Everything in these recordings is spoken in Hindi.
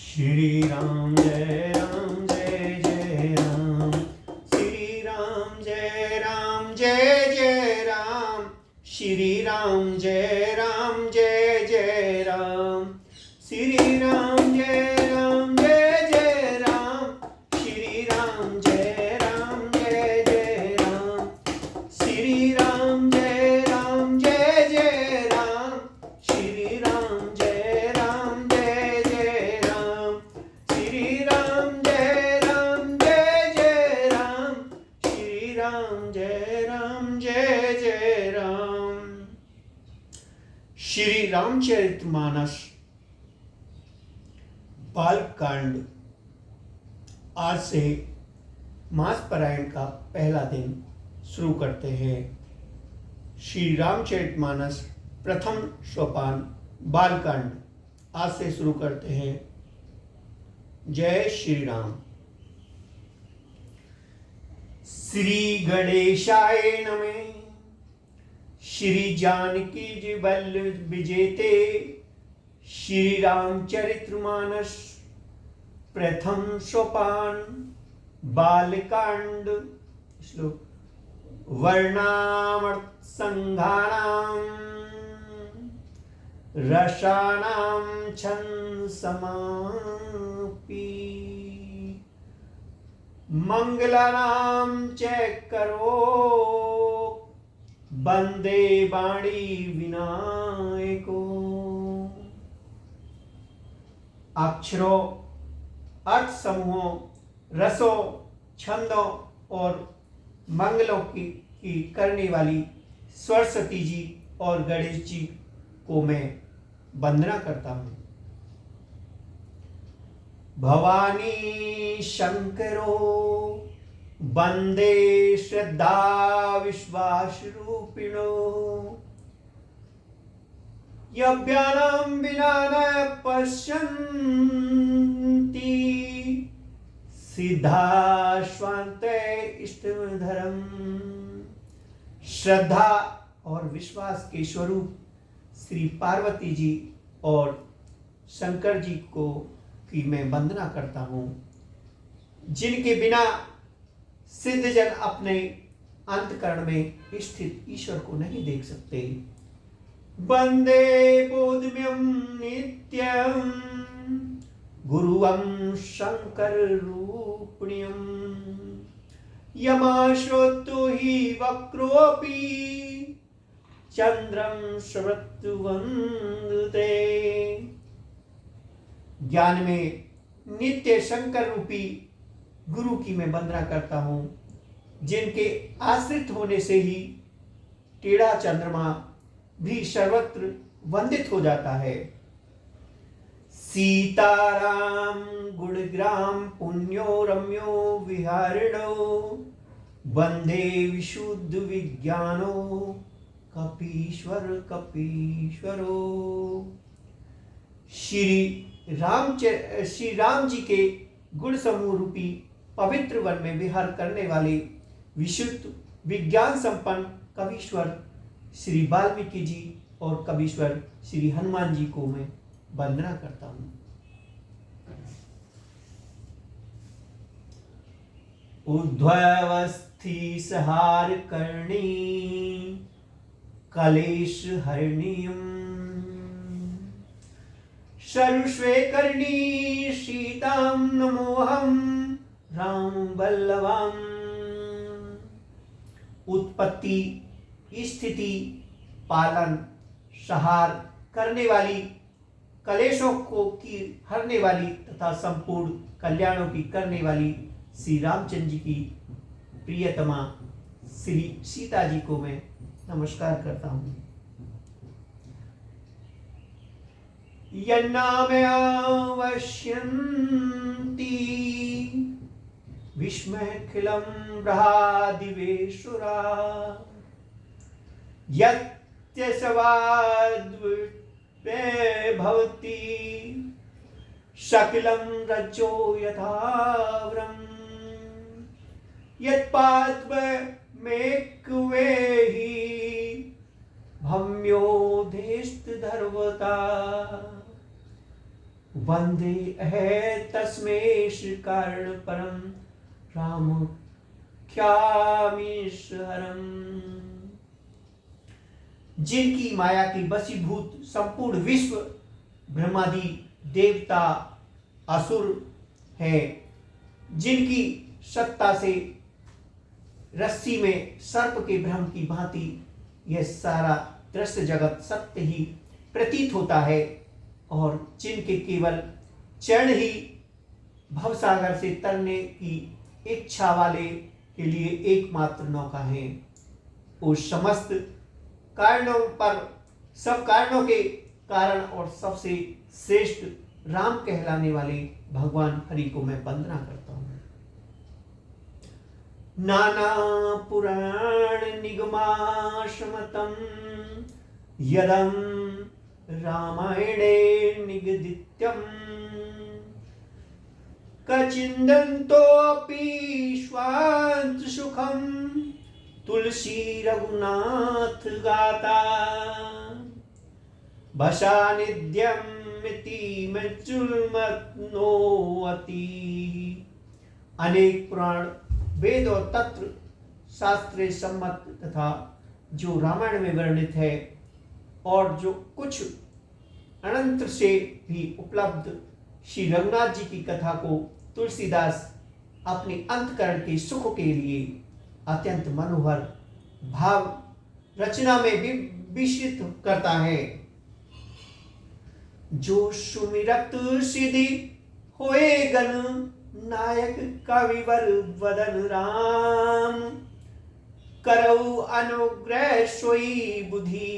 श्री राम जय जय राम, श्री राम जय जय राम, श्री राम जय जय राम, श्री राम जय जय राम, श्री राम जय जय राम, श्री राम जय जय राम, श्री राम जय जय राम, श्री राम जय जय राम, श्री राम जय जय राम। श्री रामचरितमानस बालकांड आज से मास पारायण का पहला दिन शुरू करते हैं। श्री रामचरितमानस प्रथम सोपान बालकांड आज से शुरू करते हैं। जय श्री राम। श्री गणेशाय नमः। श्री जानकी जी बल विजेते श्री रामचरितमानस प्रथम सोपान बालकांड श्लोक। वर्णामर्थ संघानां रसानां छंद समापि मंगलानां च करो वंदे वाणी विनायको। अक्षरों, अर्थ समूहों, रसों, छंदों और मंगलों की करने वाली सरस्वती जी और गणेश जी को मैं वंदना करता हूँ। भवानी शंकरो वंदे श्रद्धा विश्वास रूपिणो। यज्ञानां विना न पश्यन्ति सिद्धा स्वान्ते इष्टधरम्। श्रद्धा और विश्वास के स्वरूप श्री पार्वती जी और शंकर जी को की मैं वंदना करता हूँ, जिनके बिना सिद्धजन अपने अंतकरण में स्थित ईश्वर को नहीं देख सकते। वंदे बोधम्यं नित्यं गुरुवं शंकर रूपिण्यं। यमाश्रोतो हि वक्रोऽपि चंद्रं स्मृत्य वंदते। ज्ञान में नित्य शंकर रूपी गुरु की मैं वंदना करता हूँ, जिनके आश्रित होने से ही टेढ़ा चंद्रमा भी सर्वत्र वंदित हो जाता है। सीताराम गुणग्राम पुण्यो रम्यो विहारिणो वंदे विशुद्ध विज्ञानो कपीश्वर कपीश्वरो। श्री राम जी के गुण समूह रूपी पवित्र वन में विहार करने वाले विशुद्ध विज्ञान संपन्न कवीश्वर श्री वाल्मीकि जी और कवीश्वर श्री हनुमान जी को मैं वंदना करता हूँ। ऊर्ध्वस्थि सहार करणी कलेश हरणीयम्। सर्वस्वे करणी सीतां नमोऽहं राम वल्लभाम्। उत्पत्ति, स्थिति, पालन, संहार करने वाली, कलेशों को की हरने वाली तथा संपूर्ण कल्याणों की करने वाली श्री रामचंद्र जी की प्रियतमा श्री सीता जी को मैं नमस्कार करता हूँ। यन्नामयावश्यन्ति विस्मयखिलं ब्रह्मादिवेशुरा। यत्यसवाद्वे भवति सकलं रज्जो यथाव्रम्। यत्पाद्मेकवेहि भम्योऽधिष्ठधर्वता। वंदे है तस्मै श्रीकर्ण परम राम ख्यामीश्वरम। जिनकी माया की बसीभूत संपूर्ण विश्व ब्रह्मादि देवता असुर है, जिनकी सत्ता से रस्सी में सर्प के भ्रम की भांति यह सारा दृश्य जगत सत्य ही प्रतीत होता है, और जिनके केवल चरण ही भवसागर से तरने की इच्छा वाले के लिए एकमात्र नौका है। उस समस्त कारणों पर सब कारणों के कारण और सबसे श्रेष्ठ राम कहलाने वाले भगवान हरि को मैं वंदना करता हूँ। नाना पुराण निगमाश्मतम यदम रामायणे निगदित्यम कचिंदन्तोऽपि स्वान्त सुखम तुलसी रघुनाथ गाता भसानिध्यम इति मच्चुल्मनोऽति। अनेक पुराण वेद और तत्व शास्त्र सम्मत तथा जो रामायण में वर्णित है और जो कुछ अनंत से भी उपलब्ध श्री रघुनाथ जी की कथा को तुलसीदास अपने अंतकरण के सुख के लिए अत्यंत मनोहर भाव रचना में भी विस्तृत करता है। जो सुमिरत सिद्धि होए गण नायक कविवर वदन राम करऊ अनुग्रह सोई बुद्धि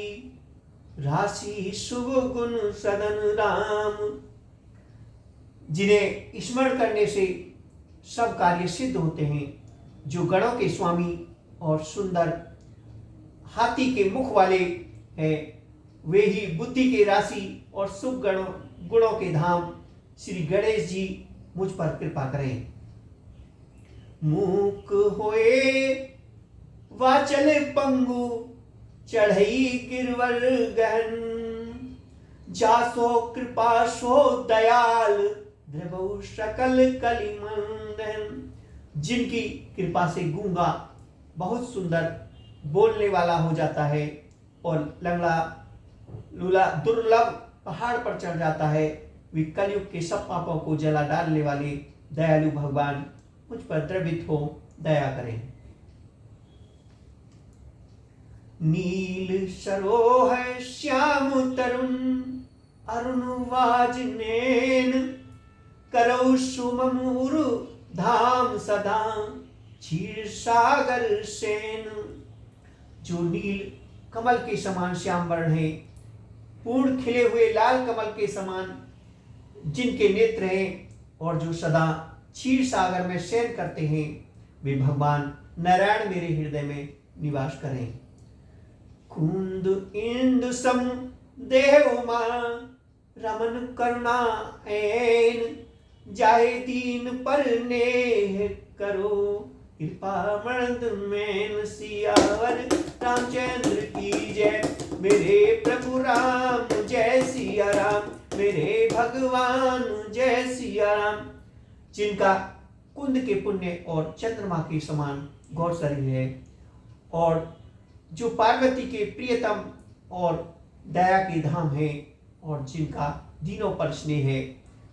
राशि शुभ गुण सदन राम। जिन्हें स्मरण करने से सब कार्य सिद्ध होते हैं, जो गणों के स्वामी और सुंदर हाथी के मुख वाले हैं, वे ही बुद्धि के राशि और शुभ गुणों के धाम श्री गणेश जी मुझ पर कृपा करें। मूक होए वाचल पंगु चढ़ई गिरवर गहन जासो कृपा सो दयाल ध्रुव सकल कलिमंदन। जिनकी कृपा से गूंगा बहुत सुंदर बोलने वाला हो जाता है और लंगड़ा लूला दुर्लभ पहाड़ पर चढ़ जाता है, वे कलयुग के सब पापों को जला डालने वाले दयालु भगवान मुझ पर द्रवित हो दया करें। नील सरोह श्याम तरुण अरुण वाजनेन करौ सुममूर धाम सदा क्षीर सागर सेन। जो नील कमल के समान श्याम वर्ण है, पूर्ण खिले हुए लाल कमल के समान जिनके नेत्र हैं और जो सदा क्षीर सागर में शयन करते हैं, वे भगवान नारायण मेरे हृदय में निवास करें। कुंद इंद सम देह उमा रमन करुणा ऐन जाहे दीन पर नेह करो कृपा मर्द मैन सियावर रामचंद्र की जय। मेरे प्रभु राम जय सिया राम, मेरे भगवान जय सिया राम। जिनका कुंद के पुण्य और चंद्रमा के समान गौर शरीर है और जो पार्वती के प्रियतम और दया के धाम है और जिनका दीनों पर स्नेह है,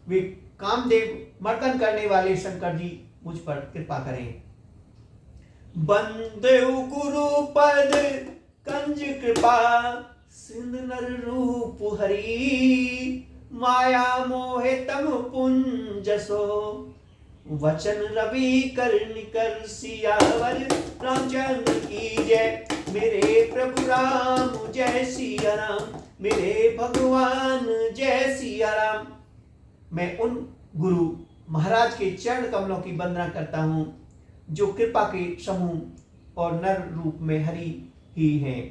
वे कामदेव मर्दन करने वाले शंकर जी मुझ पर कृपा करें। बंदेव गुरु पद कंज कृपा सिंध नर रूप हरि माया मोहे तम पुंजसो वचन रवि कर निकर सियावर रामचंद्र की जय। मेरे प्रभु राम जय सिया राम, मेरे भगवान जय सिया राम। मैं उन गुरु महाराज के चरण कमलों की वंदना करता हूँ जो कृपा के समूह और नर रूप में हरि ही हैं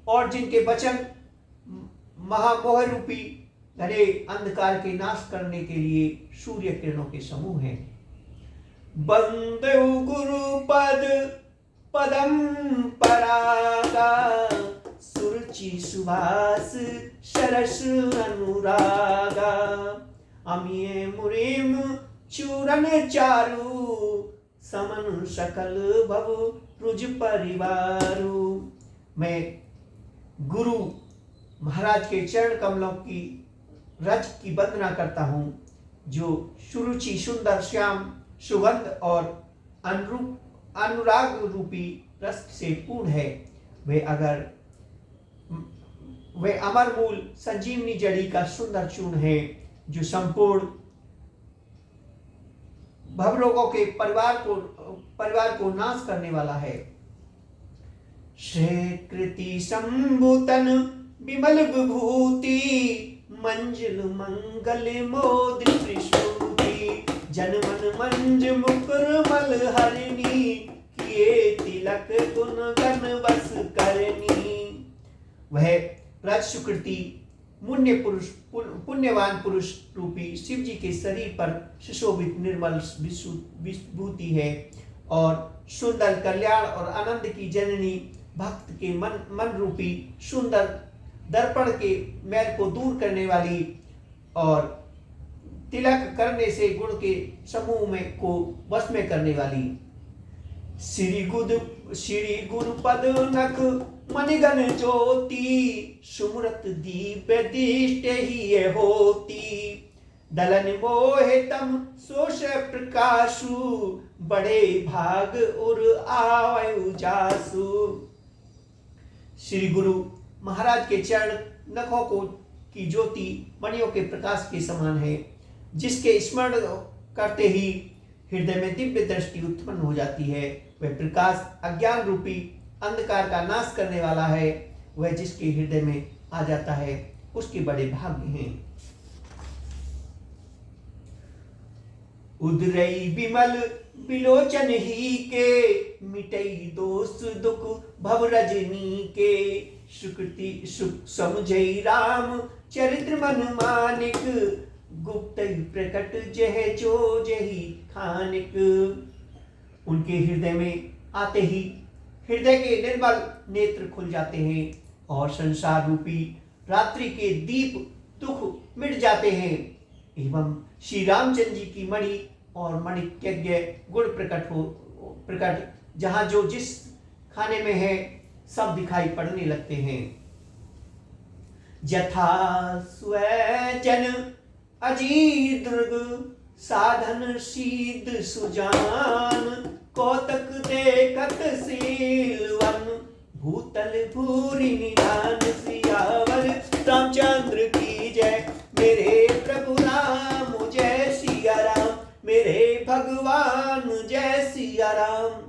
और जिनके वचन महामोह रूपी घने अंधकार के नाश करने के लिए सूर्य किरणों के समूह हैं। बंदेव गुरु पद पदम परागा सुरुचि सुभाष सरस अनुरागा अमिये मुरेम चूरन चारु, समन सकल भव रुज परिवारु। मैं गुरु महाराज के चरण कमलों की रज की वंदना करता हूँ, जो सुरुचि सुंदर श्याम सुगंध और अनुराग रूपी रस से पूर्ण है। वे अमर मूल संजीवनी जड़ी का सुंदर चूर्ण है, जो संपूर्ण भवरोगों के परिवार को नाश करने वाला है। स्वीकृति संभूतन विमल विभूति, मंजुल मंगल मोद त्रिशूति, जनमन मंज मुकुर मल हरिणी, किए तिलक गुण गण बस करनी। वह रज सुकृति पुण्यवान पुरुष रूपी शिव जी के शरीर पर सुशोभित निर्मल विभूति है, और सुंदर कल्याण और आनंद की जननी, भक्त के मन रूपी सुंदर दर्पण के मैल को दूर करने वाली, और तिलक करने से गुण के समूह में को वश में करने वाली। श्री गुरु पद नख मणिगण ज्योति, सुमरत दिव्य दृष्टि ही होती, दलन मोहे तम सोष प्रकाशु, बड़े भाग उर आयु जासु। श्री गुरु महाराज के चरण नखों को की ज्योति मणियों के प्रकाश के समान है, जिसके स्मरण करते ही हृदय में दिव्य दृष्टि उत्पन्न हो जाती है। वह प्रकाश अज्ञान रूपी अंधकार का नाश करने वाला है। वह जिसके हृदय में आ जाता है, उसके बड़े भाग्य हैं। उदरई विमल विलोचन ही के, मिटई दोष दुख भव रजनी के, सुकृति सुख समझई राम चरित्र मन मानिक, गुप्त प्रकट जह जो जही खानिक। उनके हृदय में आते ही हृदय के निर्मल नेत्र खुल जाते हैं, और संसार रूपी रात्रि के दीप दुख मिट जाते हैं, एवं श्री रामचंद्र जी की मणि और मणिज्ञ गुण प्रकट जहाँ जो जिस खाने में है सब दिखाई पड़ने लगते हैं। यथा स्वजन अजी दुर्ग, साधन सीध सुजान, कौतक देखत सीलवन, भूतल भूरि निधान, सियावर रामचंद्र की जय। मेरे प्रभु राम जय सिया राम, मेरे भगवान जय सिया राम।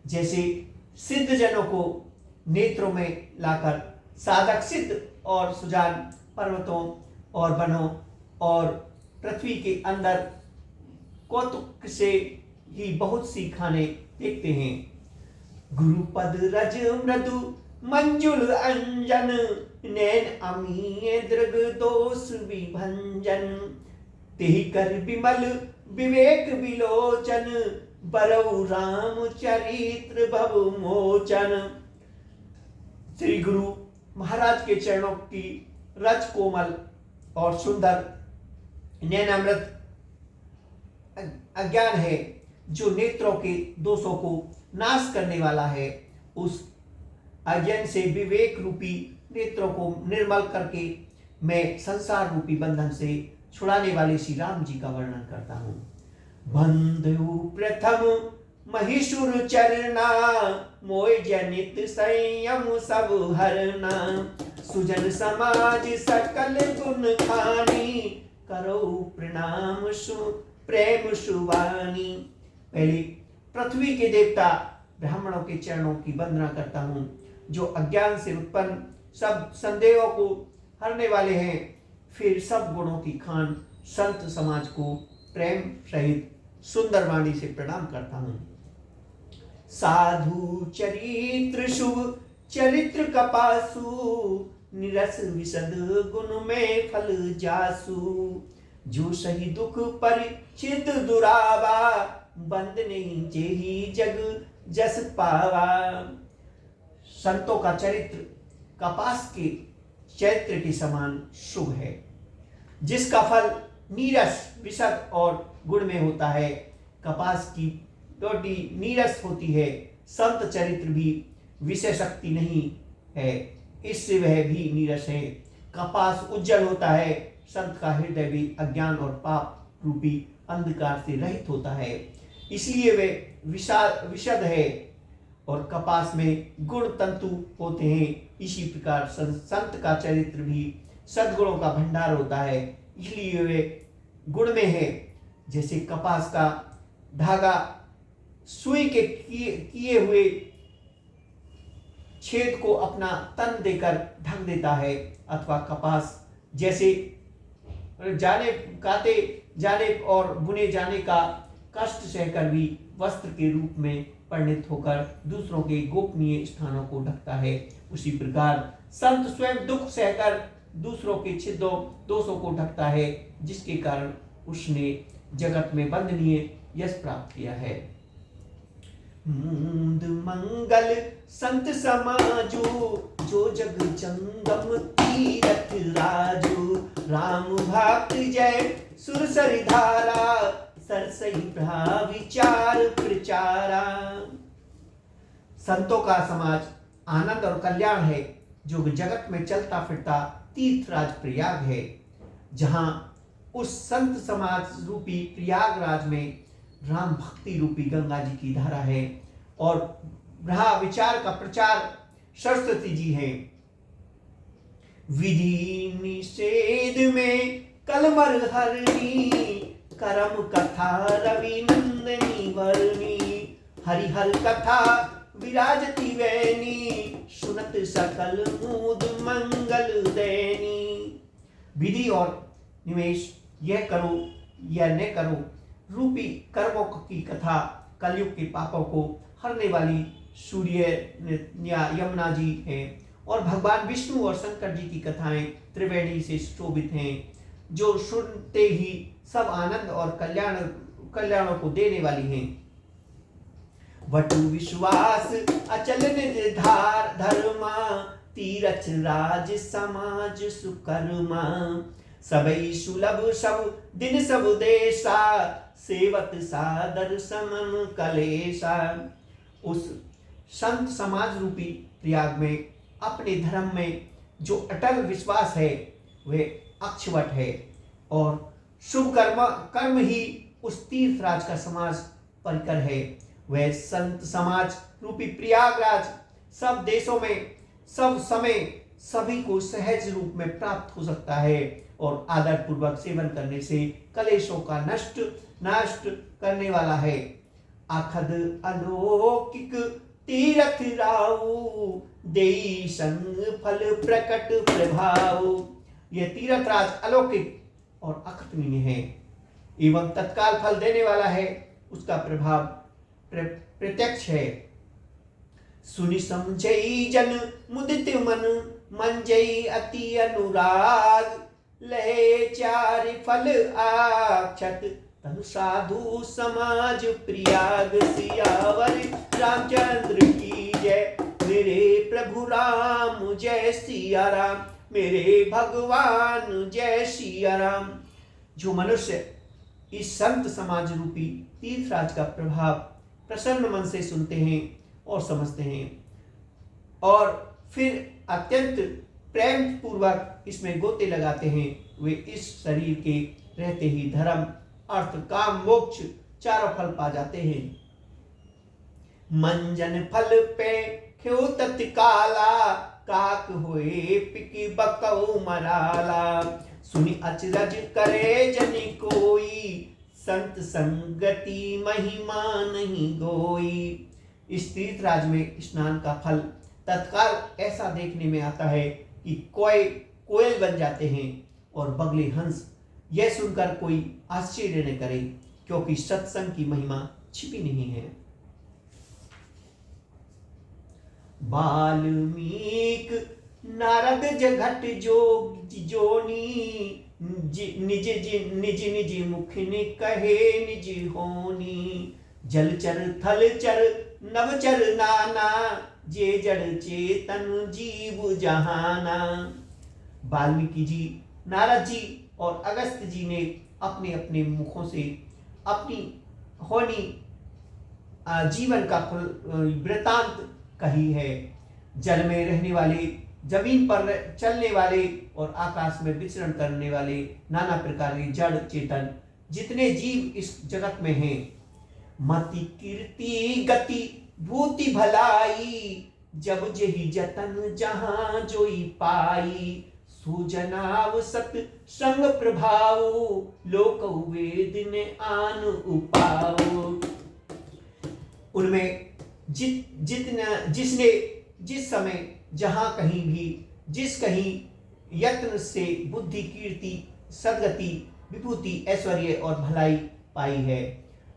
जैसे सिद्ध जनों को नेत्रों में लाकर साधक सिद्ध और सुजान पर्वतों और वनों और पृथ्वी के अंदर कौतुक से ही बहुत सी खाने देखते हैं। गुरुपद रज मृदु मंजुल अंजन, नैन अमीय दृग दोष विभंजन, तेहि कर विमल विवेक विलोचन, बरऊ राम चरित्र भव मोचन। श्री गुरु महाराज के चरणों की रज कोमल और सुंदर नैनामृत अज्ञान है, जो नेत्रों के दोषों को नाश करने वाला है। उस अज्ञान से विवेक रूपी नेत्रों को निर्मल करके मैं संसार रूपी बंधन से छुड़ाने वाले श्री राम जी का वर्णन करता हूँ। बंधु प्रथम महिषुर चरना, मोय जनित संयम सब हरना, सुजन समाज सकल गुण खानी, करो प्रणाम प्रेम सुवानी। पहले पृथ्वी के देवता ब्राह्मणों के चरणों की वंदना करता हूँ, जो अज्ञान से उत्पन्न सब संदेहों को हरने वाले हैं। फिर सब गुणों की खान संत समाज को प्रेम सहित सुंदर वाणी से प्रणाम करता हूँ। साधु चरित्र शुभ चरित्र कपासु, निरस विशद गुण में फल जासु, जो सही दुख परिचित दुरावा, बंद नहीं जेहि जग जस पावा। संतों का चरित्र कपास के चैत्र के समान शुभ है, जिसका फल नीरस विशद और गुण में होता है। कपास की डोटी नीरस होती है। संत चरित्र भी विषय शक्ति नहीं है, इससे वह भी नीरस है। कपास उज्जवल होता है, संत का हृदय भी अज्ञान और पाप रूपी अंधकार से रहित होता है, इसलिए वे विशद है। और कपास में गुण तंतु होते हैं। इसी प्रकार संत का चरित्र भी सद्गुणों का भंडार होता है, इसलिए वे गुण में है। जैसे कपास का धागा सुई के किए हुए छेद को अपना तन देकर ढक देता है, अथवा कपास जैसे काते जाने और बुने जाने का कष्ट सहकर भी वस्त्र के रूप में परिणित होकर दूसरों के गोपनीय स्थानों को ढकता है, उसी प्रकार संत स्वयं दुख सहकर दूसरों के छिद्रों दोषों को ढकता है, जिसके कारण उसने जगत में वंदनीय यश प्राप्त किया है। मूंद मंगल संत समाजो, जो जग जंगम तीरथ राजो। राम भक्त जय सुरसरि धारा, सरसई विचार प्रचारा। संतों का समाज आनंद और कल्याण है, जो जगत में चलता फिरता तीर्थराज प्रयाग है। जहां उस संत समाज रूपी प्रयागराज में राम भक्ति रूपी गंगा जी की धारा है और ब्रहा विचार का प्रचार सरस्वती जी है। विधि निषेध में कलमर हरणी, करम कथा रवि नंदनी वर्णी। हरिहर कथा विराजती वैनी, सुनत सकल मूद मंगल दैनी। विधि और निवेश यह करो यह न करो रूपी कर्मों की कथा कलयुग के पापों को हरने वाली सूर्य यमुना जी है। और भगवान विष्णु और शंकर जी की कथाएं त्रिवेणी से शोभित हैं, जो सुनते ही सब आनंद और कल्याणों को देने वाली हैं। वटु विश्वास अचल निर्धार धर्मा, तीरथ राज समाज सुकर्मा। सबई सुलभ सब दिन सब देशा, सेवत सादर समन कलेशा। उस संत समाज रूपी प्रयाग में अपने धर्म में जो अटल विश्वास है वह अक्षवट है, और शुभ कर्म ही उस तीर्थराज का समाज परिकर है। वह संत समाज रूपी प्रयागराज सब देशों में सब समय सभी को सहज रूप में प्राप्त हो सकता है, और आदर पूर्वक सेवन करने से कलेशों का नष्ट करने वाला है। अखद अलौकिक तीरथ राऊ, देई संग फल प्रकट प्रभाव। यह तीर्थराज अलौकिक और अखतनीय है एवं तत्काल फल देने वाला है, उसका प्रभाव प्रत्यक्ष है। सुनि समझई जन मुदित मन, मंजई अति अनुराग। लहे चार फल आक्षत, तनु साधु समाज प्रयाग। सियावर रामचंद्र की जय, मेरे प्रभु राम जय सिया राम, मेरे भगवान जय सिया राम। जो मनुष्य इस संत समाज रूपी तीर्थराज का प्रभाव प्रसन्न मन से सुनते हैं और समझते हैं, और फिर अत्यंत प्रेम पूर्वक इसमें गोते लगाते हैं, वे इस शरीर के रहते ही धर्म अर्थ काम मोक्ष चारों फल पा जाते हैं। मंजन फल पे ख्यो तत्काला, काक होए पिकी बकऊ मराला। सुनि अचरज करे जनि कोई, संत संगति महिमा नहीं गोई। इस तीर्थराज में स्नान का फल तत्काल ऐसा देखने में आता है कि कोयल बन जाते हैं और बगले हंस। यह सुनकर कोई आश्चर्य न करे, क्योंकि सत्संग की महिमा छिपी नहीं है। बाल्मीक नारद जघट जोनी, निज मुख ने कहे निज होनी। जलचर थलचर नवचर नाना, जे जड़ चेतन जीव जहाना। वाल्मीकि जी, नारद जी और अगस्त जी ने अपने अपने मुखों से अपनी होनी जीवन का वृतांत कही है। जल में रहने वाले, जमीन पर चलने वाले और आकाश में विचरण करने वाले नाना प्रकार के जड़ चेतन जितने जीव इस जगत में हैं, मति कीर्ति गति भूति भलाई, जब जेहि जतन जहां जोई पाई, सुजनाव सत संग प्रभाव, लोक वेद ने आन उपाओ। उनमें जिसने जिस समय जहां कहीं भी जिस कहीं यत्न से बुद्धि कीर्ति सदगति विभूति ऐश्वर्य और भलाई पाई है,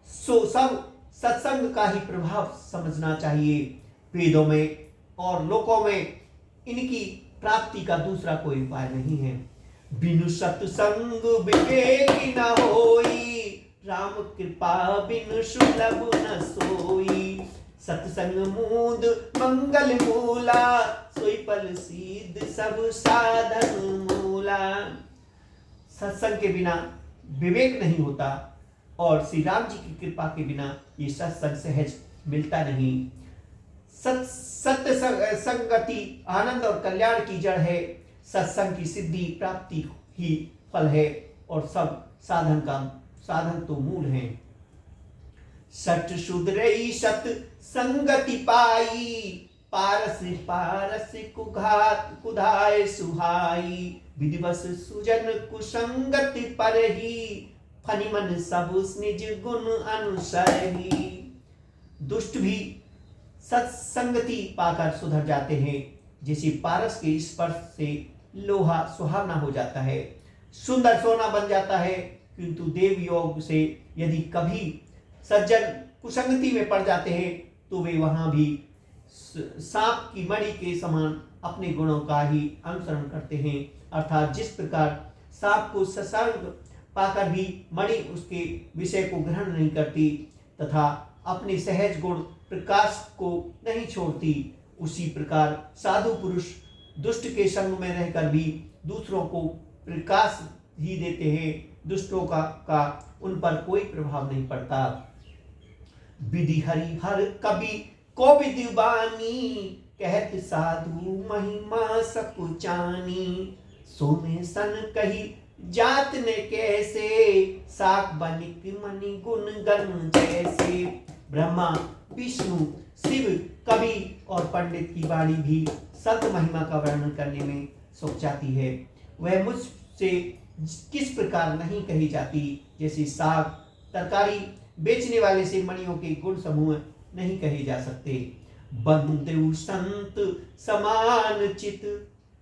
सो सब सत्संग का ही प्रभाव समझना चाहिए। वेदों में और लोकों में इनकी प्राप्ति का दूसरा कोई उपाय नहीं है। बिनु सत्संग विवेक न होई, राम कृपा बिनु सुलभ न सोई, सत्संग मूंद मंगल मूला, सोई फल सीध सब साधन मूला। सत्संग के बिना विवेक नहीं होता और श्री राम जी की कृपा के बिना ये सत्संग सहज मिलता नहीं। सत्य संगति आनंद और कल्याण की जड़ है। सत्संग की सिद्धि प्राप्ति ही फल है और सब साधन तो मूल है। सट सुधरई सत संगति पाई, पारस पारस कुधाय सुहाई, विधिवस सुजन कुसंगति परही, फनिमन सब निज गुण अनुसरही। दुष्ट भी सत्संगति पाकर सुधर जाते हैं, जैसे पारस के स्पर्श से लोहा सुहावना हो जाता है, सुंदर सोना बन जाता है। किंतु देव योग से यदि कभी सज्जन कुसंगति में पड़ जाते हैं तो वे वहां भी सांप की मणि के समान अपने गुणों का ही अनुसरण करते हैं। अर्थात जिस प्रकार सांप को सत्संग पाकर भी मणि उसके विषय को ग्रहण नहीं करती तथा अपने सहज गुण प्रकाश को नहीं छोड़ती, उसी प्रकार साधु पुरुष दुष्ट के संग में रहकर भी दूसरों को प्रकाश ही देते हैं। दुष्टों का उन पर कोई प्रभाव नहीं पड़ता। विधि हरि हर कवि को विद्वानी, कहत साधु महिमा सकुचानी, सोने सन कही जात ने कैसे, साक बनिक मणि गुण गर्म जैसे। ब्रह्मा विष्णु शिव कवि और पंडित की वाणी भी संत महिमा का वर्णन करने में सुख जाती है। वह मुझसे किस प्रकार नहीं कही जाती, जैसे साग तरकारी बेचने वाले से मणियों के गुण समूह नहीं कहे जा सकते। बंधु संत समान चित,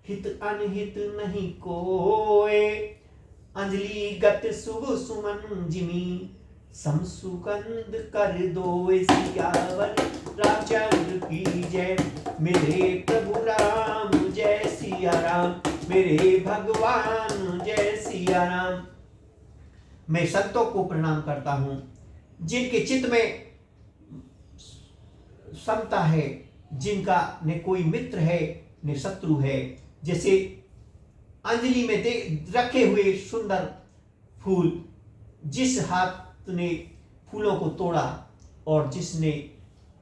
हित अनहित नहीं कोय, अंजलि गत शुभ सुमन जिमी, समसुगंध कर दो सियावर रामचंद्र की जय। मेरे प्रभु राम जय सिया राम, मेरे भगवान जय सिया राम। मैं संतों को प्रणाम करता हूं जिनके चित्त में समता है, जिनका न कोई मित्र है न शत्रु है। जैसे अंजलि में रखे हुए सुंदर फूल, जिस हाथ ने फूलों को तोड़ा और जिसने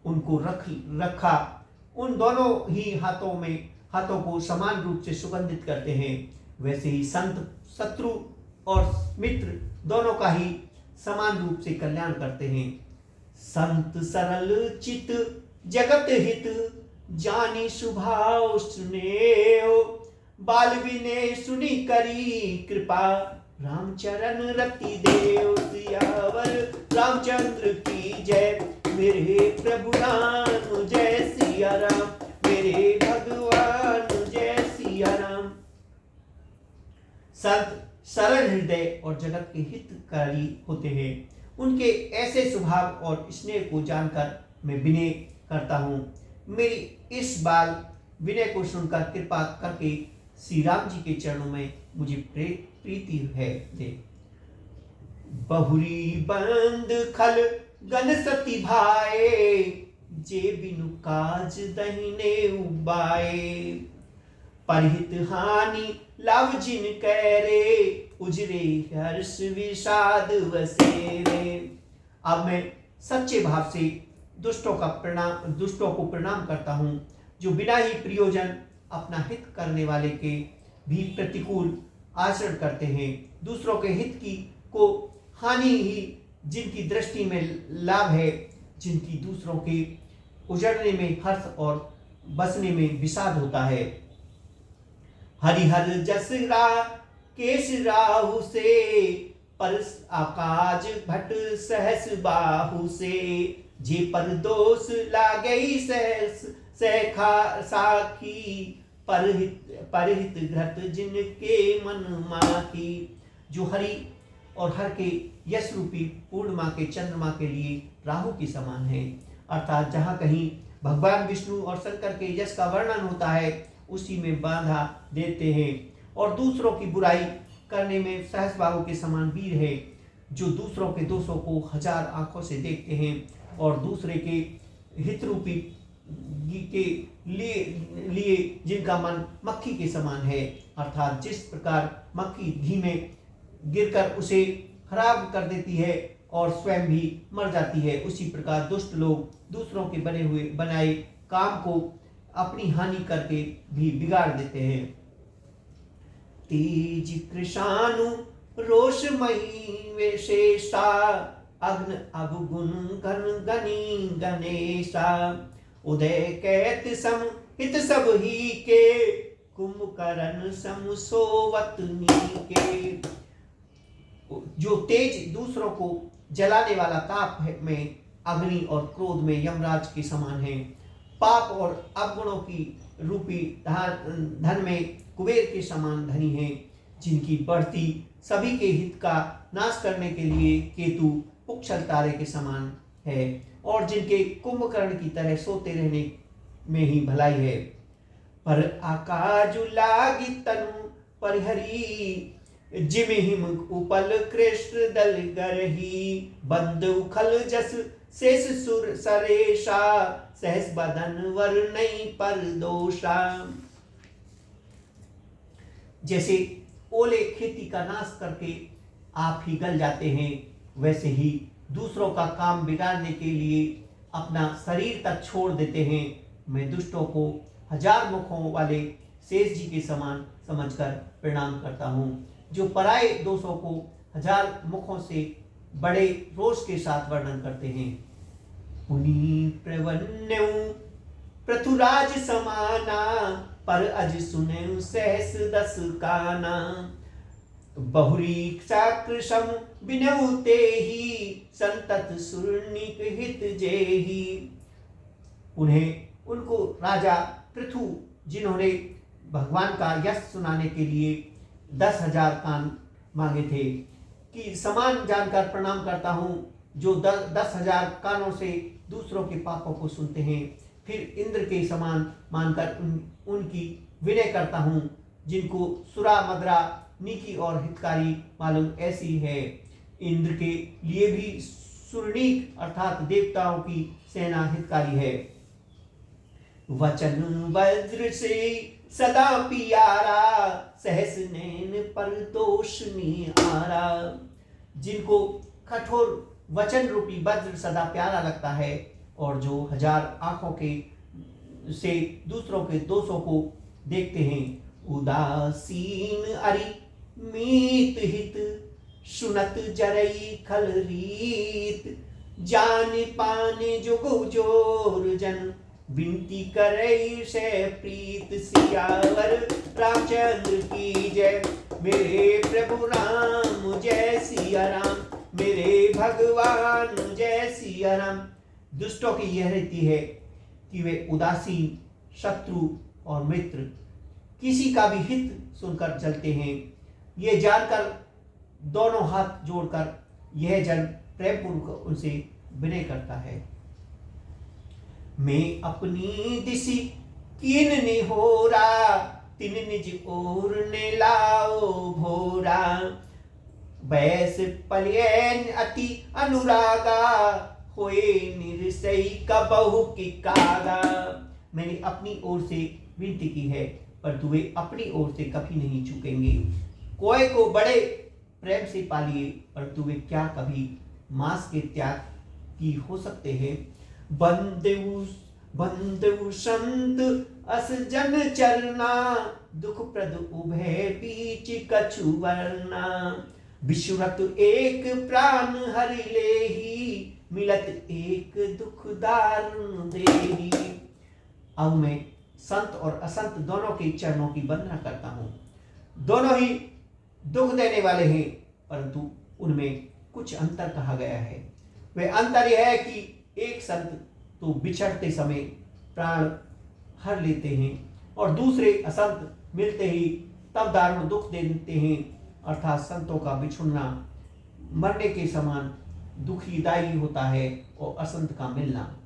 उनको रखा, उन दोनों ही हाथों को समान रूप से सुगंधित करते हैं। वैसे ही संत शत्रु और मित्र दोनों का ही समान रूप से कल्याण करते हैं। संत सरल चित जगत हित, जानी स्वभाव सुनेओ, बाल विनय सुनी करी कृपा, रामचरण रति देव सियावर रामचंद्र की जय। मेरे प्रभु राम जय सिया राम, मेरे भगवान जय सिया राम। संत सरल हृदय और जगत के हितकारी होते हैं। उनके ऐसे स्वभाव और स्नेह को जानकर मैं विनय करता हूँ। मेरी इस बाल विनय को सुनकर कृपा करके श्री राम जी के चरणों में मुझे प्रीति है दे। बहुरी बंद खल गन सती भाए, जे बिनु काज दहिने उबाए, परहित हानि लाभ जिन करे, उजरे हर्ष विषाद वसेरे। अब मैं सच्चे भाव से दुष्टों को प्रणाम करता हूँ, जो बिना ही प्रयोजन अपना हित करने वाले के भी प्रतिकूल आचरण करते हैं। दूसरों के हित को हानि ही जिनकी दृष्टि में लाभ है, जिनकी दूसरों के उजड़ने में हर्ष और बसने में विषाद होता है। हरिहर जस केश राहु से, पर आकाज भट सहस बाहु से। जे पर दोष लागई सहस सहखा साखी, परहित घृत जिनके मन माही। जो हरि और हर के यश रूपी पूर्णिमा के चंद्रमा के लिए राहु के समान है, अर्थात जहाँ कहीं भगवान विष्णु और शंकर के यश का वर्णन होता है उसी में बाधा देते हैं। और दूसरों की बुराई करने में सहस्बाहु के समान वीर है, जो दूसरों के दोषों को 1000 आंखों से देखते हैं और दूसरे के हित रूपी के लिए जिनका मन मक्खी के समान है, अर्थात जिस प्रकार मक्खी घी में गिरकर उसे खराब कर देती है और स्वयं भी मर जाती है, उसी प्रकार दुष्ट लोग दूसरों के बनाए काम को अपनी हानि करके भी बिगाड़ देते हैं। तेज कृषाणु रोषमयी वेशेषा, अग्न अवगुण घन गनी गणेशा। उदय कैत सम हित सब ही के, कुंभकर्ण सम सोवत नीके। जो तेज दूसरों को जलाने वाला ताप में अग्नि और क्रोध में यमराज के समान है। पाप और अवगुणों की रूपी धन में कुबेर के समान धनी है, जिनकी बढ़ती सभी के हित का नाश करने के लिए केतु पुक्षल तारे के समान है, और जिनके कुंभकर्ण की तरह सोते रहने में ही भलाई है। पर आकाजु लागी तनु परिहरी, जिम हिम उपल कृष्ण दल गरही। बंद उखल जस शेष सुर सरेशा, सहस बदन वर नहीं पर दोषा। जैसे ओले खेती का नाश करके आप ही गल जाते हैं, वैसे ही दूसरों का काम बिगाड़ने के लिए अपना शरीर तक छोड़ देते हैं। मैं दुष्टों को 1000 मुखों वाले शेष जी के समान समझकर प्रणाम करता हूँ, जो पराये दोषों को 1000 मुखों से बड़े रोष के साथ वर्णन करते हैं। पुनि प्रवन्यु पृथुराज समाना, पर अज सुने सहस दस काना। बहुरी चाकृशम बिनउते ही, संतत सुरनिक हित जेही। उनको राजा पृथु, जिन्होंने भगवान का यश सुनाने के लिए 10,000 कान मांगे थे, कि समान जानकर प्रणाम करता हूँ, जो 10,000 कानों से दूसरों के पापों को सुनते हैं। फिर इंद्र के समान मानकर उनकी विनय करता हूँ, जिनको सुरा मदरा नीकी और हितकारी मालूम ऐसी है। इंद्र के लिए भी सुरनीक अर्थात देवताओं की सेना हितकारी है। वचन वज्र से सदा पियारा, सहस नैन पर दोष निहारा। जिनको कठोर वचन रूपी वज्र सदा प्यारा लगता है, और जो 1000 आंखों के से दूसरों के दोषों को देखते हैं। उदासीन अरि मीत हित, सुनत जरई खल रीत। जान पाने जुगु जोर जन, विनती करई से प्रीत। सियावर रामचंद्र की जय, मेरे प्रभु राम जय सिया राम, मेरे भगवान जय सिया राम। दुष्टों की यह रीति है कि वे उदासीन, शत्रु और मित्र किसी का भी हित सुनकर चलते हैं। ये जानकर दोनों हाथ जोड़कर यह जन प्रेमपूर्वक उनसे विनय करता है। मैं अपनी दिशि कीन निहोरा, तिन निज ओर ने लाओ भोरा। बैस पलयन अति अनुरागा, होए निरसई कबहु की कागा। मैंने अपनी ओर से विनती की है, पर वे अपनी ओर से कभी नहीं चूकेंगे। कोय को बड़े प्रेम से पालिए, परंतु वे क्या कभी मांस के त्याग की हो सकते हैं। बंदेउ संत अस जन चरना, दुख प्रद उभय बीच कछु वरना। विश्वरत एक प्राण हरि लेहि, मिलत एक दुख दारुण देहि। अब मैं संत और असंत दोनों के चरणों की वंदना करता हूँ। दोनों ही दुख देने वाले हैं, परंतु उनमें कुछ अंतर कहा गया है। वे अंतर यह है कि एक संत तो बिछड़ते समय प्राण हर लेते हैं और दूसरे असंत मिलते ही तब दारुण दुख दे देते हैं। अर्थात संतों का बिछुड़ना मरने के समान दुखीदायी होता है और असंत का मिलना।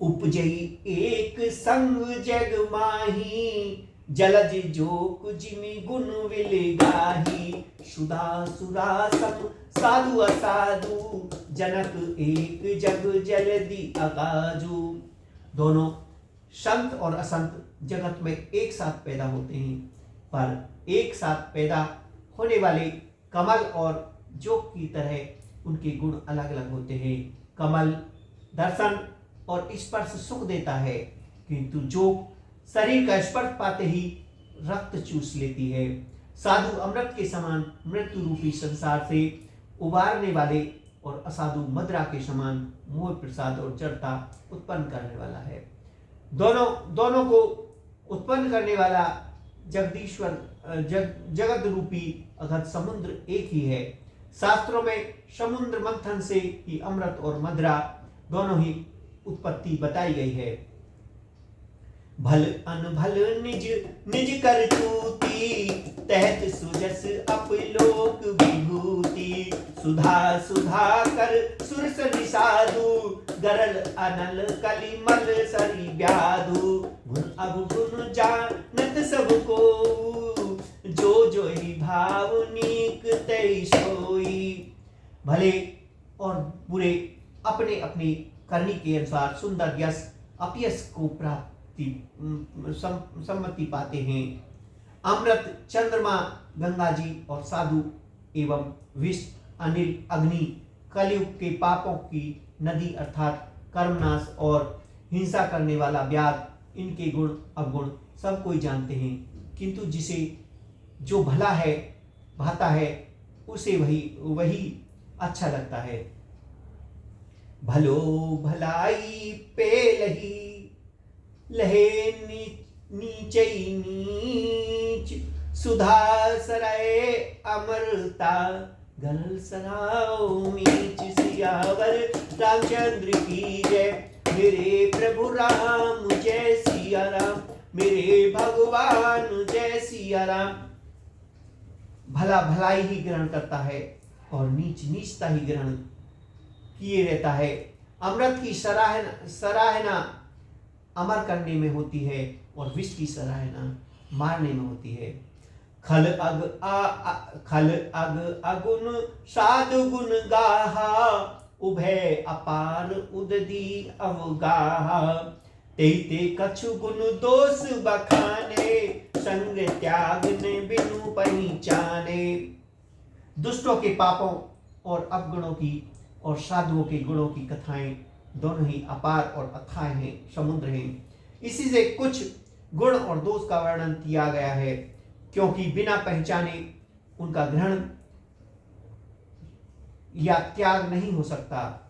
उपजई एक संग जग माही, जलज जोक जिमि गुण विल गाही। सुधा सुरा सम साधु असाधु, जनक एक जग जलदि अकाजू। दोनों संत और असंत जगत में एक साथ पैदा होते हैं, पर एक साथ पैदा होने वाले कमल और जोक की तरह उनके गुण अलग अलग होते हैं। कमल दर्शन और स्पर्श सुख देता है, किंतु जोक शरीर का स्पर्श पाते ही रक्त चूस लेती है। साधु अमृत के समान मृत्यु रूपी संसार से उबारने वाले और असाधु मदिरा के समान मोह प्रसाद और जड़ता उत्पन्न करने वाला है। दोनों को उत्पन्न करने वाला जगदीश्वर जगत रूपी अगत समुद्र एक ही है। शास्त्रों में समुद्र मंथन से ही अमृत और मदिरा दोनों ही उत्पत्ति बताई गई है। भल अनभल निज निज कर तूती, तहत सुजस अपलोक विभूति। सुधा सुधा कर सुरसरि साधु, गरल अनल कलिमल सरि व्याधु। गुण अवगुण जानत सब को, जो जो ही भाव नीक तै सोई। भले और बुरे अपने अपने करनी के अनुसार सुंदर यश अपयश को प्राप्ति सम्मति पाते हैं। अमृत चंद्रमा गंगा जी और साधु एवं विष अनिल अग्नि कलयुग के पापों की नदी अर्थात कर्मनाश और हिंसा करने वाला व्याध, इनके गुण अवगुण सब कोई जानते हैं, किंतु जिसे जो भला है भाता है उसे वही अच्छा लगता है। भलो भलाई पे लहे नीचई नीच। सुधा सराय अमरता, गल सराओ मीच। सियावर रामचंद्र की जय, मेरे प्रभु राम जय सिया राम, मेरे भगवान जय सिया राम। भला भलाई ही ग्रहण करता है और नीच नीचता ही ग्रहण किए रहता है। अमृत की सराहना अमर करने में होती है और विष की सराहना मारने में होती है। खल अग अगुण साधु गुण गाहा, उभय अपार उददी अवगाहा। ते कछु गुण दोष बखाने, संग त्याग ने बिनु पहचाने। दुष्टों के पापों और अवगुणों की और साधुओं के गुणों की कथाएं दोनों ही अपार और अथाह हैं, समुद्र हैं। इसी से कुछ गुण और दोष का वर्णन किया गया है, क्योंकि बिना पहचाने उनका ग्रहण या त्याग नहीं हो सकता।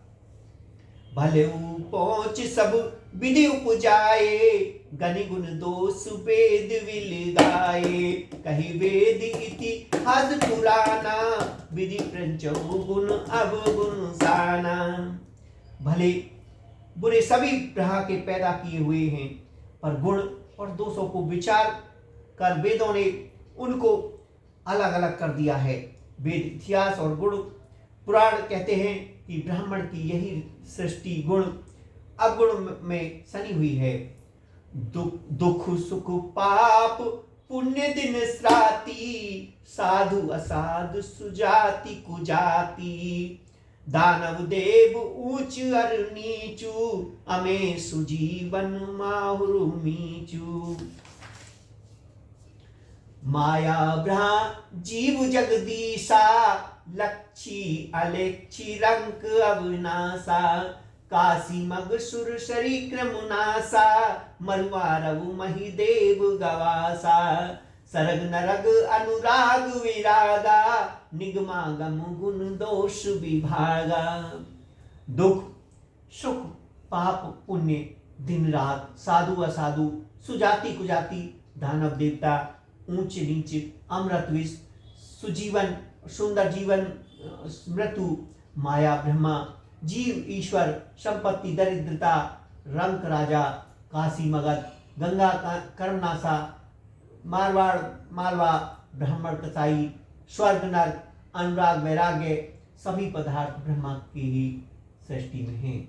भले पहुंच सब विधि उपजाए, गनि गुण दोष वेद विल गाए। कही वेद इतिहास पुराना, विधि प्रंचो गुण अवगुण साना। भले बुरे सभी ग्रह के पैदा किए हुए हैं, पर गुण और दोषों को विचार कर वेदों ने उनको अलग अलग कर दिया है। वेद इतिहास और गुण पुराण कहते हैं कि ब्राह्मण की यही सृष्टि गुण अवगुण में सनी हुई है। दुख सुख पाप पुण्य दिन श्राति, साधु असाधु सुजाति कुजाति। दानव देव ऊंच अर नीचू, अमे सुजीवन माहुरु मीचू। माया ब्रहा जीव जगदीशा, लक्षी अलेक्षी रंक अविनाशा, काशी मग सुर शरीक्र मुनासा, मरुआ रवु मही देव गवासा, सरग नरग अनुराग विरागा, निगमागम गुण दोष विभागा। दुख सुख पाप पुण्य दिन रात, साधु असाधु, सुजाति कुजाति, दानव देवता, ऊंच नीच, अमृत विष, सुजीवन सुंदर जीवन, मृत्यु माया ब्रह्मा, जीव ईश्वर, संपत्ति दरिद्रता, रंक राजा, काशी मगध, गंगा कर्मनाशा, मारवाड़ मालवा, ब्राह्मण कसाई, स्वर्ग नरक, अनुराग वैराग्य, सभी पदार्थ ब्रह्मा की ही सृष्टि में हैं।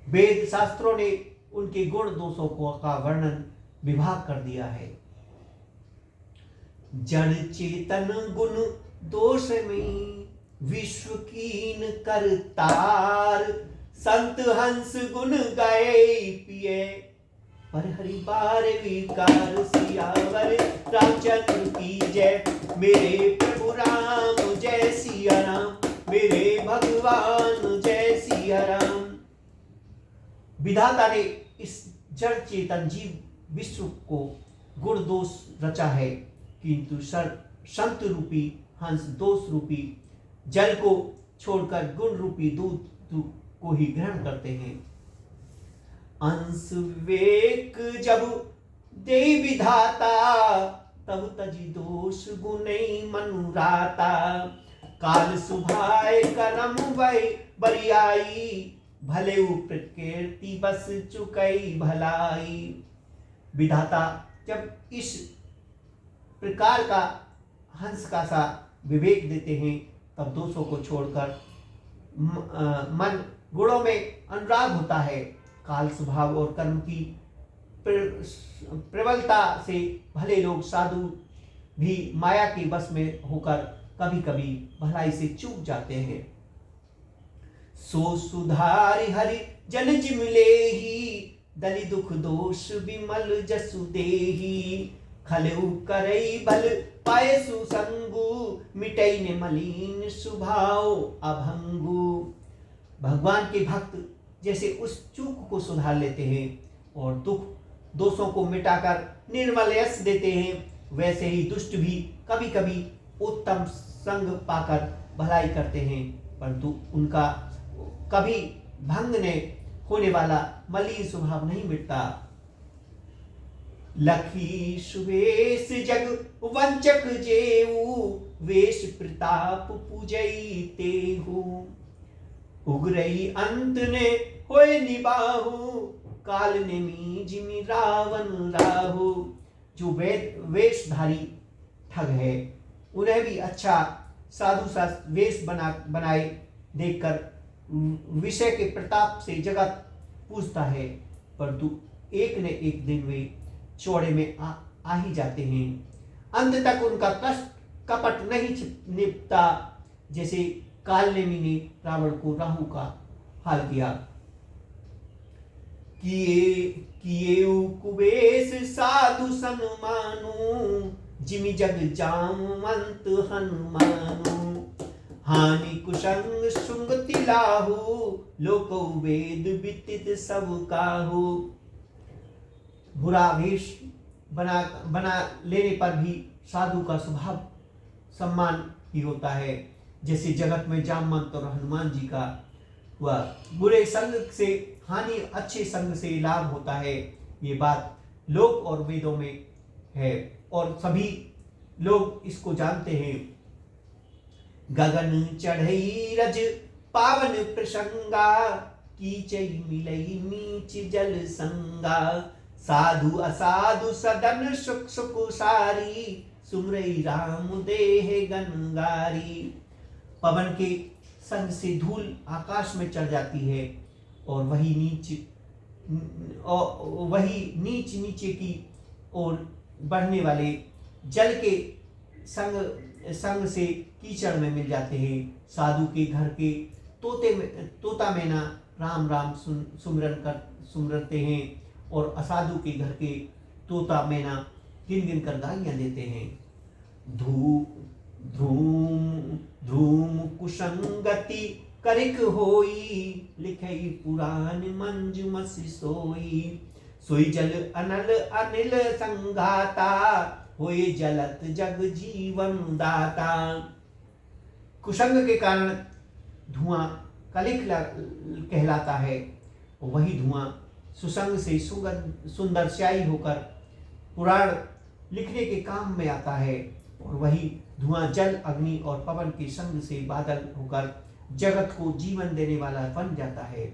वेद शास्त्रों ने उनके गुण दोषों का वर्णन विभाग कर दिया है। जड़ चेतन गुण दोष में विश्व कीन करतार, संत हंस गुण गाए पिए, पर हरि बार विकार, सियावर रामचंद्र की जय। मेरे प्रभु राम जय सिया राम, मेरे भगवान जय सिया राम। विधाता ने इस जड़ चेतन जीव विश्व को गुण दोष रचा है, किंतु संत रूपी हंस दोष रूपी जल को छोड़कर गुण रूपी दूध को ही ग्रहण करते हैं। अंश विवेक जब दे विधाता, तब तजी दोष गुणई मनुराता, काल सुभाय करम वै बरियाई, भले प्रकृति बस चुकई भलाई। विधाता जब इस प्रकार का हंस का सा विवेक देते हैं, तब दोषों को छोड़कर मन गुणों में अनुराग होता है। काल स्वभाव और कर्म की प्रबलता से भले लोग साधु भी माया के बस में होकर कभी कभी भलाई से चूक जाते हैं। सो सुधारि हरि जन जिमिले ही, दलि दुख दोष विमल जसु देही, खलउ करई बल पाए सुसंगु, मिटई ने मलिन स्वभाव अभंगु। भगवान के भक्त जैसे उस चूक को सुधार लेते हैं और दुख दोषों को मिटाकर निर्मल यश देते हैं, वैसे ही दुष्ट भी कभी कभी उत्तम संग पाकर भलाई करते हैं, परंतु उनका कभी भंग ने होने वाला मलिन स्वभाव नहीं मिटता। लखी सुवेश जग वंचक जेऊ, वेश प्रताप पूजई तेहू, उग्रई अंत ने होए निबाहु, काल ने मीजिमि रावण राहु। जो वेशधारी ठग है, उन्हें भी अच्छा साधु सा वेश बनाए देखकर विषय के प्रताप से जगत पूजता है, परंतु एक न एक दिन वे चौड़े में आ ही जाते हैं। अंत तक उनका कष्ट कपट नहीं निपटा, जैसे कालनेमी ने रावण को राहु का हाल किया। किए कुबेश साधु सन्मानु, जिमि जग जामवंत हनुमानु, हानि कुसंग सुंगति लाहु, लोको वेद विदित सब काहू। बुरा वेश बना लेने पर भी साधु का स्वभाव सम्मान ही होता है, जैसे जगत में जामवंत और हनुमान जी का हुआ। बुरे संग से हानि, अच्छे संग से लाभ होता है, ये बात लोक और वेदों में है और सभी लोग इसको जानते हैं। गगन चढ़ई रज पावन प्रसंगा, कीचई मिलई नीच जल संगा, साधु असाधु सदन सुख सुख सारी, सुमरई राम देह गंगारी। पवन के संग से धूल आकाश में चढ़ जाती है और वही नीच नीचे की ओर बढ़ने वाले जल के संग से कीचड़ में मिल जाते हैं। साधु के घर के तोता मैना राम राम सुमरते हैं और असाधु के घर के तोता मैना गिन गिन कर गालियां देते हैं। धू ध्रूम ध्रूम कुसंगति करिक होई, लिखई पुराण मंज मसि सोई। सोई जल अनल अनिल संघाता, होए जलत जग जीवन दाता। कुसंग के कारण धुआं कलिक कहलाता है, वही धुआं सुसंग से सुंदर स्याही होकर पुराण लिखने के काम में आता है, और वही धुआं जल अग्नि और पवन के संग से बादल होकर जगत को जीवन देने वाला बन जाता है।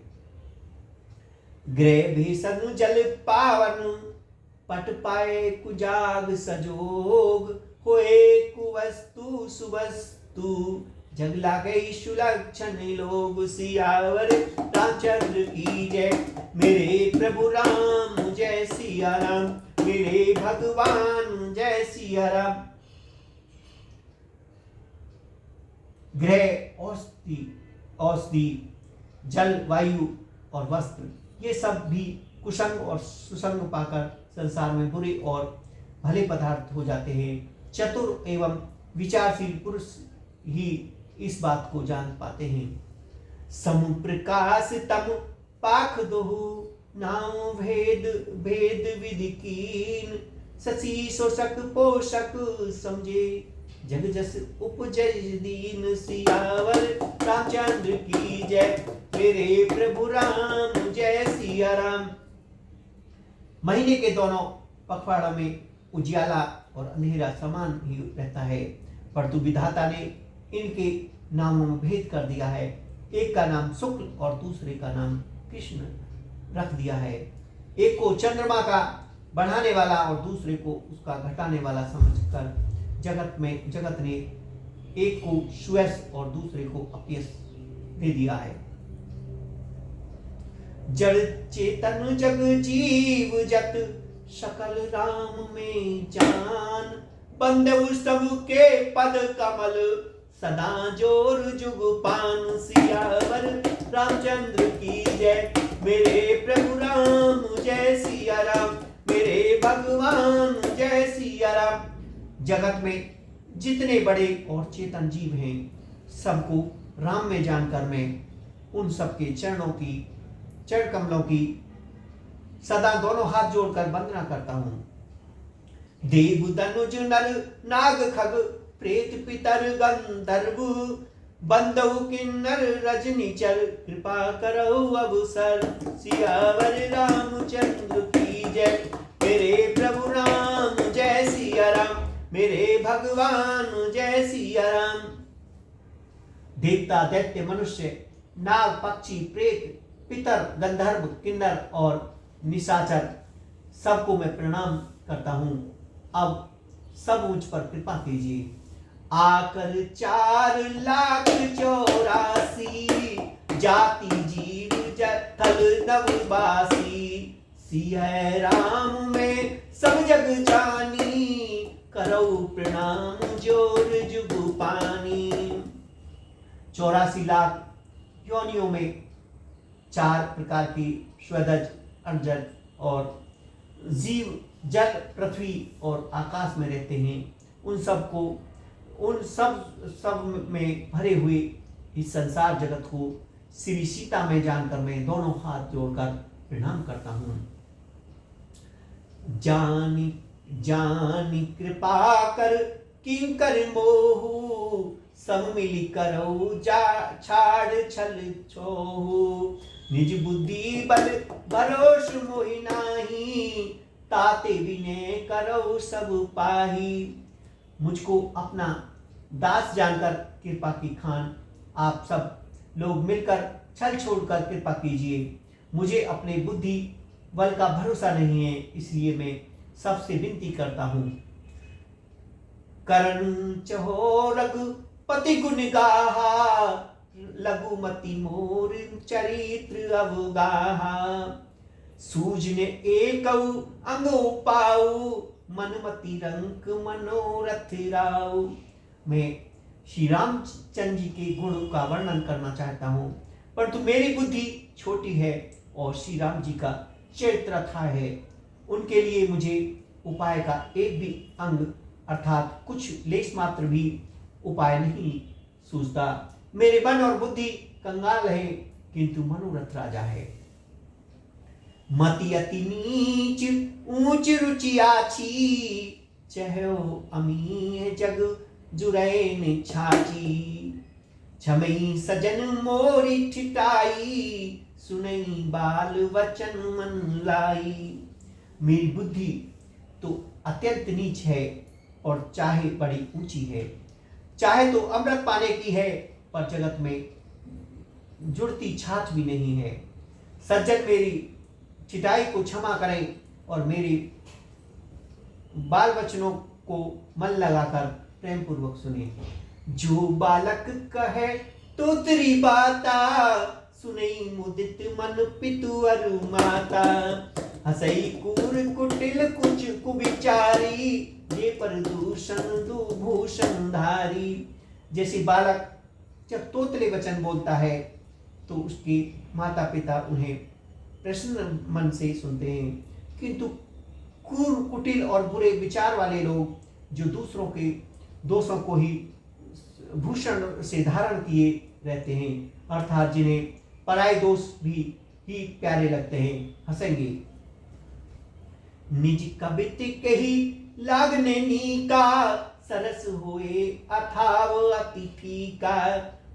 गृह भीषण जल पावन, पट पाए कुजाग सजोग। होए कुवस्तु सुवस्तु, जग लागई सुलक्षण लोग। सियावर रामचंद्र की जय, मेरे प्रभु राम जय सिया राम, मेरे भगवान जय सिया राम। गृह औषधि जल वायु और वस्त्र, ये सब भी कुसंग और सुसंग पाकर संसार में बुरे और भले पदार्थ हो जाते हैं। चतुर एवं विचारशील पुरुष ही इस बात को जान पाते हैं। सम प्रकाश तम पाख दोहु, नाम भेद भेद विधि कीन। शशि शोषक पोषक समझे, जग जस उपजय दीन। सियावर रामचंद्र की जय, मेरे प्रभु राम जय सिया राम। महीने के दोनों पखवाड़ों में उजियाला और अंधेरा समान ही रहता है, परंतु विधाता ने इनके नामों में भेद कर दिया है। एक का नाम शुक्ल और दूसरे का नाम कृष्ण रख दिया है। एक को चंद्रमा का बढ़ाने वाला और दूसरे को उसका घटाने वाला समझकर जगत ने एक को सुयश और दूसरे को अपयश दे दिया है। जड़ चेतन जग जीव जत, सकल राम में जान। बंदे सब के पद कमल, सदा जोर जुग पान। सियावर रामचंद्र की जय, मेरे प्रभु राम जय सिया राम, मेरे भगवान जय सिया राम। जगत में जितने बड़े और चेतन जीव हैं, सबको राम में जानकर मैं उन सबके चरण कमलों की सदा दोनों हाथ जोड़कर वंदना करता हूं। देव धनुज नर नाग खग, प्रेत पितर गंधर्व। बंदव किन्नर रजनीचर, कृपा करो अवसर। सियावर रामचंद्र की जय, मेरे प्रभु राम जय सिया राम, मेरे भगवान जय सिया राम। देवता दैत्य मनुष्य नाग पक्षी प्रेत पितर गंधर्व किन्नर और निशाचर सबको मैं प्रणाम करता हूं। अब सब मुझ पर कृपा कीजिए। आकर 4,84,000 जाति जीव जल नववासी। सिया राम में सब जग जानी, करो प्रणाम जोर जुग पानी। 84 लाख योनियों में 4 प्रकार की स्वदज अर्जन और जीव जल पृथ्वी और आकाश में रहते हैं। उन सब में भरे हुए इस संसार जगत को श्री सीता में जानकर मैं दोनों हाथ जोड़कर प्रणाम करता हूँ। जानी कृपा कर किंकर मोहु, सब मिली करो जा छाड़ छल छोहु। निज बुद्धि बल भरोस मोहि नाही, ताते विनय करो सब पाही। मुझको अपना दास जानकर कृपा की खान आप सब लोग मिलकर छल छोड़कर कृपा कीजिए। मुझे अपने बुद्धि बल का भरोसा नहीं है, इसलिए मैं सबसे विनती करता हूँ। करण चहो रघुपति गुण गाहा, लघुमति मोर चरित्र अवगाहा। सूझने एक अंग पाऊ, मनमति रंक मनोरथ राऊ। मैं श्री रामचंद्र जी के गुणों का वर्णन करना चाहता हूँ, परंतु मेरी बुद्धि छोटी है और श्री राम जी का चरित्र अथाह है। उनके लिए मुझे उपाय का एक भी अंग अर्थात कुछ लेस मात्र भी उपाय नहीं सूझता। मेरे मन और बुद्धि कंगाल है, किंतु मनोरथ राजा है। मति अति नीच ऊंच रुचि आछी, चहो अमीय जग जुरैन छाची। छमई सजन मोरी ठिठाई, सुनई बाल वचन मन लाई। मेरी बुद्धि तो अत्यंत नीच है और चाहे बड़ी ऊंची है। चाहे तो अमृत पाने की है, पर जगत में जुड़ती छाछ भी नहीं है। सज्जन मेरी चिताई को क्षमा करें और मेरे बाल वचनों को मन लगाकर प्रेम पूर्वक सुने। जो बालक कहे तो तेरी बाता, सुनई मुदित मन पितु अरु माता। हसई कूर कुटिल कुछ कुविचारी, ये पर दूषण दुभूषण धारी। जैसे बालक जब तोतले वचन बोलता है तो उसके माता पिता उन्हें प्रसन्न मन से सुनते हैं, किंतु क्रूर कुटिल और बुरे विचार वाले लोग जो दूसरों के दोषों को ही भूषण से धारण किए रहते हैं, अर्थात जिन्हें पराये दोष भी ही प्यारे लगते हैं, हंसेंगे। निज कबित कही लागने नीका, सरस होए अथाव अति फीका।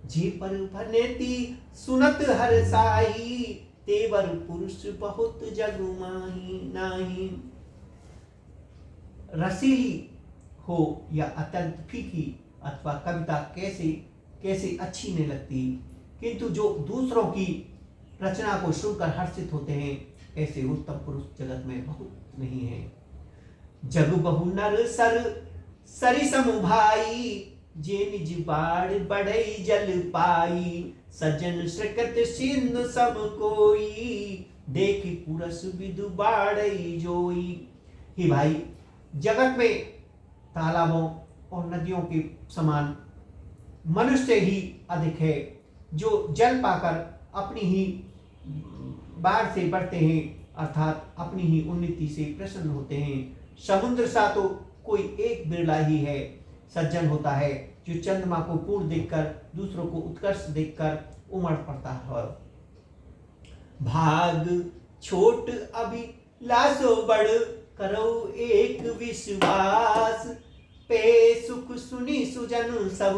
जे पर भनेती सुनत हरसाई, तेवर पुरुष बहुत जग माही नाही। रसीली हो या अत्यंत फीकी अथवा कविता कैसे कैसे अच्छी नहीं लगती, किंतु जो दूसरों की रचना को सुनकर हर्षित होते हैं, ऐसे उत्तम पुरुष जगत में बहुत नहीं है। जग बहु नर सर सरिसम भाई, जे निज बाढ़ बढ़ई जल पाई। सज्जन श्रकत सिंधु सब कोई, देखी पुरस विदु बाढ़ई जोई। ही भाई, जगत में तालाबों और नदियों के समान मनुष्य ही अधिक है, जो जल पाकर अपनी ही बाढ़ से बढ़ते हैं, अर्थात अपनी ही उन्नति से प्रसन्न होते हैं। समुद्र सा तो कोई एक बिरला ही है। सज्जन होता है जो चंद्रमा को पूर्ण देखकर दूसरों को उत्कर्ष देखकर उमड़ पड़ता है। भाग छोट अभी लासो बड़, करो एक विश्वास। पे सुख सुनी सुजन सब,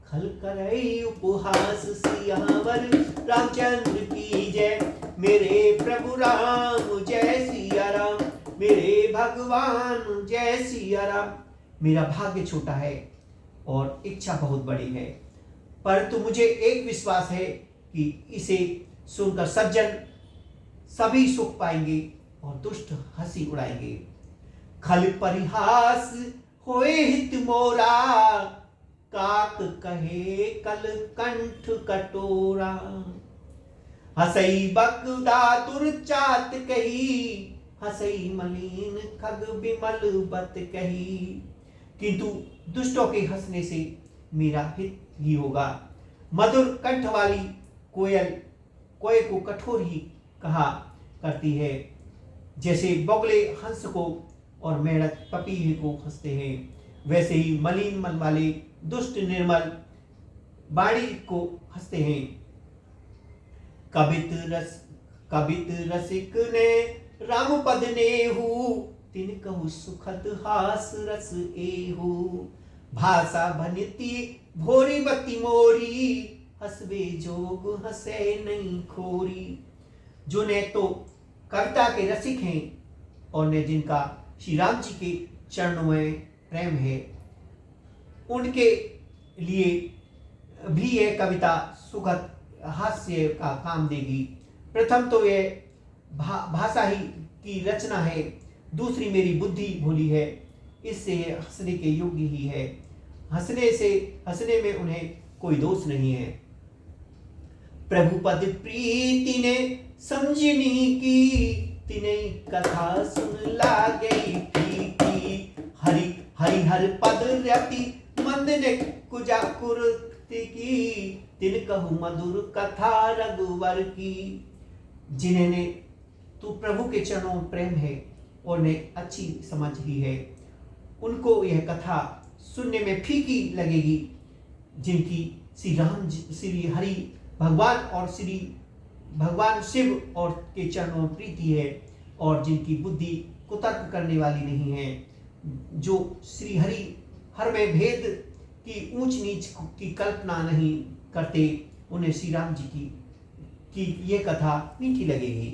खल करई उपहास। सियावर रामचंद्र की जय, मेरे प्रभु राम जय सिया राम। मेरे भगवान जय सिया राम। मेरा भाग्य छोटा है और इच्छा बहुत बड़ी है, परंतु मुझे एक विश्वास है कि इसे सुनकर सज्जन सभी सुख पाएंगे और दुष्ट हंसी उड़ाएंगे। खल परिहास होए हित मोरा, काक कहे कल कंठ कटोरा। हसई बकदातुर चात कही, हसई मलिन खग बिमल बत कही। किंतु दुष्टों के हंसने से मेरा हित ही होगा। मधुर कंठ वाली कोयल कोयल को कठोर ही कहा करती है, जैसे बगुले हंस को और मेढक पपीहे को हंसते हैं, वैसे ही मलिन मन वाले दुष्ट निर्मल बाणी को हंसते हैं। कबित रसिक ने राम पद नेहु, तिन कहु सुखद हास रस एहु। भाषा भनिति भोरी बती मोरी, हसबे जोग हसे नहीं खोरी। जो ने तो कविता के रसिक हैं और ने जिनका श्री राम जी के चरणों में प्रेम है, उनके लिए भी यह कविता सुखद हास्य का काम देगी। प्रथम तो यह भाषा ही की रचना है, दूसरी मेरी बुद्धि भोली है, इससे हंसने के योग्य ही है। हंसने में उन्हें कोई दोष नहीं है। प्रभु पद प्रीति ने समझनी की, तिनई कथा सुन लागई फीकी। हरि हरि हर पद रति मंद ने कुजा कुर्ति की, तिन कहु मधुर कथा रघुवर की। जिन्हें ने तू प्रभु के चरणों में प्रेम है और ने अच्छी समझ ही है, उनको यह कथा सुनने में फीकी लगेगी, जिनकी श्री हरि भगवान और श्री भगवान शिव और के चरणों में प्रीति है, और जिनकी बुद्धि कुतर्क करने वाली नहीं है, जो श्री हर में भेद की ऊंच नीच की कल्पना नहीं करते, उन्हें श्री राम जी की ये कथा मीठी लगेगी।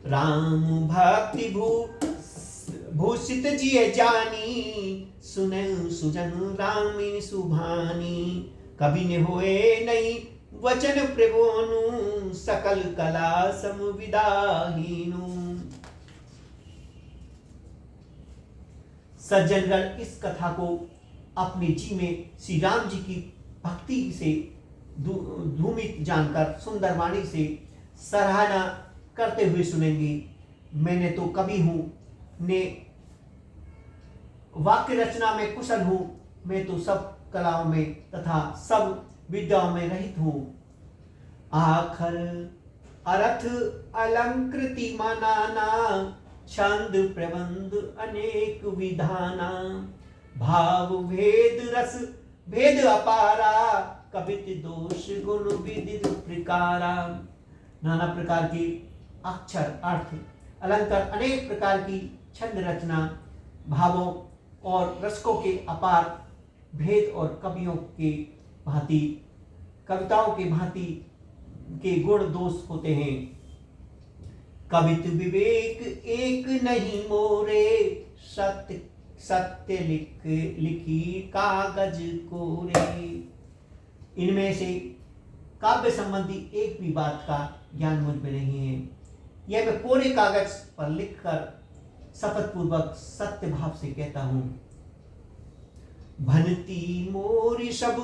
राम भक्ति भूषित जिय जानी, सुने सुजन रामी सुभानी। कभी ने होए नहीं वचन प्रभुनु, सकल कला समविदाहीनु। सज्जनगण इस कथा को अपने जी में श्री राम जी की भक्ति से धूमित जानकर सुंदर वाणी से सराहना करते हुए सुनेंगे। मैंने तो कवि हूँ, ने वाक्य रचना में कुशल हूँ, मैं तो सब कलाओं में तथा सब विद्याओं में रहित हूँ। आखर अर्थ अलंकृति मनाना, छंद प्रबंध अनेक विधाना। भाव भेद रस भेद अपारा, कवित दोष गुण विदित प्रकारा। नाना प्रकार के अक्षर अर्थ अलंकार, अनेक प्रकार की छंद रचना, भावों और रसकों के अपार भेद और कवियों के भांति कविताओं के भांति के गुण दोष होते हैं। कवित विवेक एक नहीं मोरे, सत्य सत्य लिखी कागज कोरे। इनमें से काव्य संबंधी एक भी बात का ज्ञान मुझ में नहीं है। यह मैं कोरे कागज पर लिखकर शपथ पूर्वक सत्य भाव से कहता हूं। भनती मोरी सब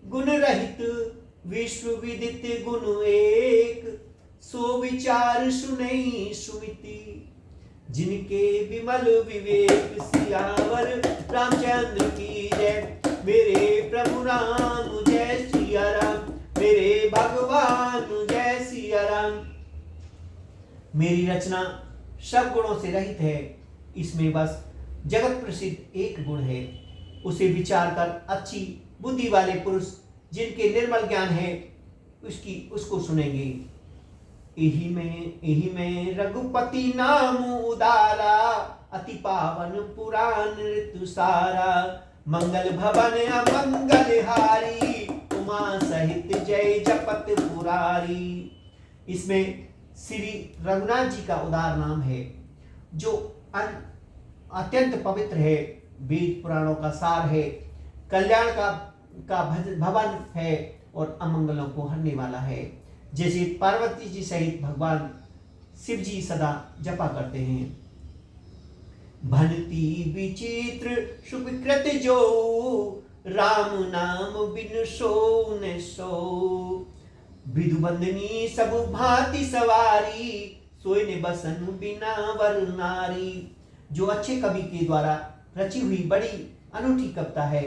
गुण रहित, विश्व विदित गुण एक। सो विचार सुनई सुमिति, जिनके विमल विवेक। सियावर रामचंद्र की जय, मेरे प्रभु राम जय सिया राम, मेरे भगवान जय सिया राम। मेरी रचना सब गुणों से रहित है, इसमें बस जगत प्रसिद्ध एक गुण है। उसे विचार कर अच्छी बुद्धि वाले पुरुष, जिनके निर्मल ज्ञान है, उसको सुनेंगे। यही में रघुपति नाम उदारा, अति पावन पुराण ऋतु सारा। मंगल भवन अमंगल हारी, उमा सहित जय जपत पुरारी। इसमें श्री रघुनाथ जी का उदार नाम है, जो अत्यंत पवित्र है, वेद पुराणों का सार है, कल्याण का भवन है और अमंगलों को हरने वाला है। जैसे पार्वती जी सहित भगवान शिव जी सदा जपा करते हैं। भनती विचित्र सुविकृत जो, राम नाम बिन सो न सो। विधुबंदनी सब भांति सवारी, सोए ने बसन बिना वर नारी। जो अच्छे कवि के द्वारा रची हुई बड़ी अनूठी कविता है,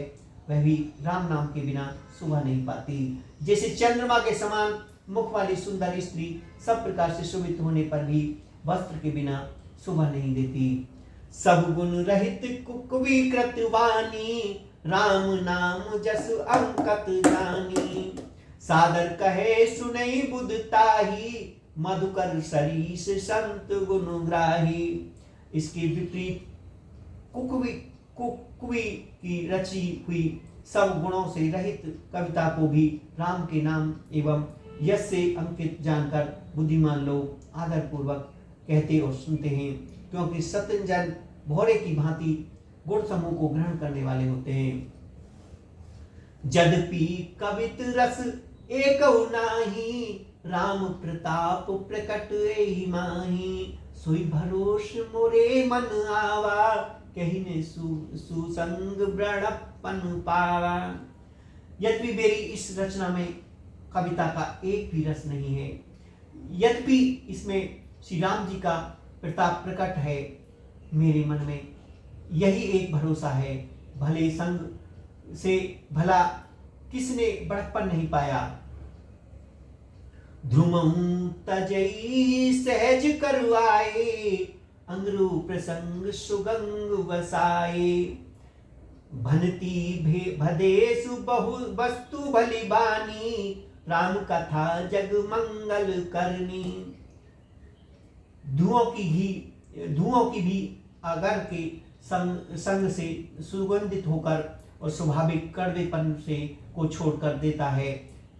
वह भी राम नाम के बिना शोभा नहीं पाती। जैसे चंद्रमा के समान मुख वाली सुंदर स्त्री सब प्रकार से शोभित होने पर भी वस्त्र के बिना शोभा नहीं देती। सब गुण रहित कुविकृत वाणी, राम नाम जस अंकत जानी। सादर कहे सुनई बुधताही, मधुकर सरीस संत गुणग्राही। इसके विपरीत कुकवी की रची हुई सब गुणों से रहित कविता को भी राम के नाम एवं यश से अंकित जानकर बुद्धिमान लोग आदर पूर्वक कहते और सुनते हैं, क्योंकि सत्यजन भौरे की भांति गुण समूह को ग्रहण करने वाले होते हैं। यद्यपि कवित रस एक नाही, राम प्रताप प्रकट एहि माही। सोई भरोस मोरे मन आवा, कहीं ने सुसंग व्रणपन पावा। यद्यपि मेरी इस रचना में कविता का एक भी रस नहीं है, यद्यपि इसमें श्री राम जी का प्रताप प्रकट है, मेरे मन में यही एक भरोसा है। भले संग से भला किसने बड़प्पन नहीं पाया। ध्रुमं तजई सहज करवाए, अंगरूप प्रसंग सुगंग वसाए। भनती भदेसु बहु वस्तु भली बानी, राम कथा जग मंगल करनी। धुओं की भी अगर के संग से सुगंधित होकर और स्वाभाविक कड़वेपन से को छोड़कर देता है।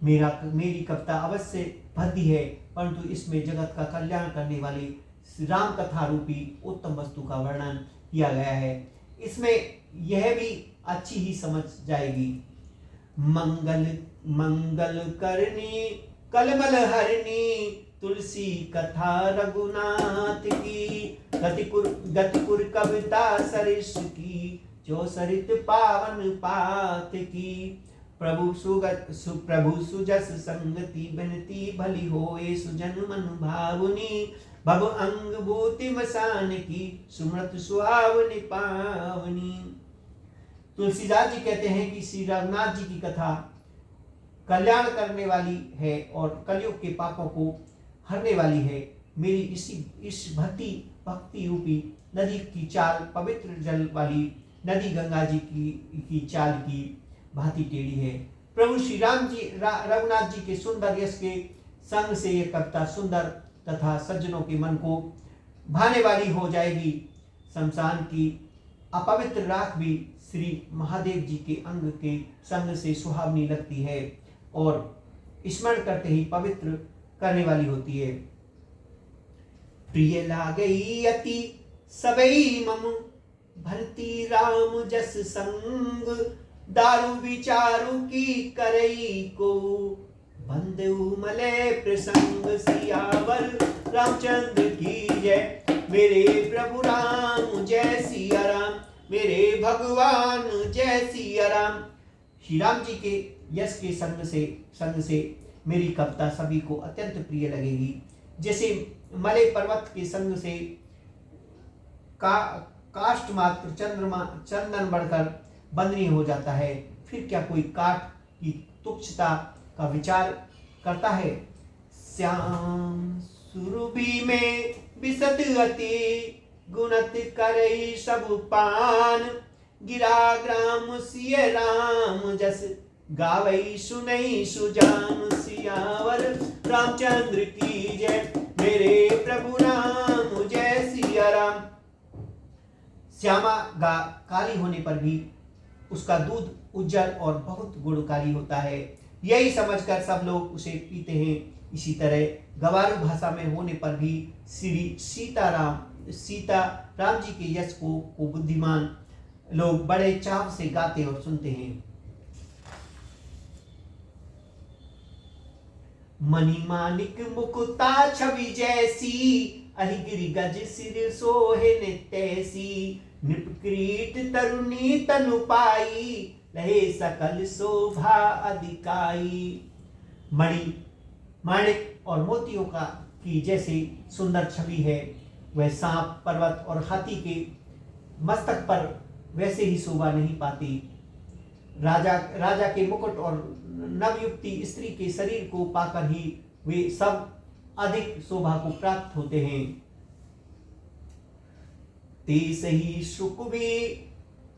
मेरी कविता अवश्य भद्दी है, परंतु इसमें जगत का कल्याण करने वाली राम कथा रूपी उत्तम वस्तु का वर्णन किया गया है। इसमें यह भी अच्छी ही समझ जाएगी। मंगल मंगल करनी कलमल हरनी, तुलसी कथा रघुनाथ की। गतिपुर कविता सरिस की, जो सरित पावन पात की। प्रभु सुजस संगति बनती, भली होए सुजन मन भावनी। भव अंग भूति वसान की, सुमृत सुहावनी पावनी। तुलसीदास जी कहते हैं कि श्री रघुनाथ जी की कथा कल्याण करने वाली है और कलयुग के पापों को हरने वाली है। मेरी इस भक्ति रूपी नदी की चाल पवित्र जल वाली नदी गंगा जी की चाल की भांति टेढ़ी है। प्रभु श्री राम जी रघुनाथ जी के सुंदर यश के संग से ये कविता सुंदर तथा सज्जनों के मन को भाने वाली हो जाएगी। शमशान की अपवित्र राख भी श्री महादेव जी के अंग के संग से सुहावनी लगती है और स्मरण करते ही पवित्र करने वाली होती है। प्रिय लागई अति सबई मम, भरती राम जस संग। दारु विचारु की करई को, बंदु मले प्रसंग। सियावर रामचंद्र की जय, मेरे प्रभु राम जय सिया राम। मेरे भगवान जय सिया राम। श्री राम जी के यश के संग से मेरी कविता सभी को अत्यंत प्रिय लगेगी। जैसे मले पर्वत के संग से काष्ठ मात्र चंदन बढ़कर बंदनी हो जाता है, फिर क्या कोई काठ की तुच्छता का विचार करता है। श्याम सुरभि में बिसत अति, गुणत करई सब पान। गिरा ग्राम सिय राम जस, गावई सुनई सुजान। सियावर रामचंद्र की जय, मेरे प्रभु राम जय सिया राम। श्यामा गा काली होने पर भी उसका दूध उज्जवल और बहुत गुणकारी होता है, यही समझकर सब लोग उसे पीते हैं। इसी तरह गवारू भाषा में होने पर भी श्री सीता राम जी के यश को बुद्धिमान लोग बड़े चाव से गाते और सुनते हैं। मणि मानिक मुकुता छवि जैसी, अहिगिरि गज सिर सोहे नितैसी। नृप किरीट तरुणी तनु पाई, लहे सकल शोभा अधिकाई। मणि माणिक और मोतियों की जैसे सुंदर छवि है, वह सांप पर्वत और हाथी के मस्तक पर वैसे ही शोभा नहीं पाती। राजा के मुकुट और नवयुक्ति स्त्री के शरीर को पाकर ही वे सब अधिक शोभा को प्राप्त होते हैं। ते सही सुख भी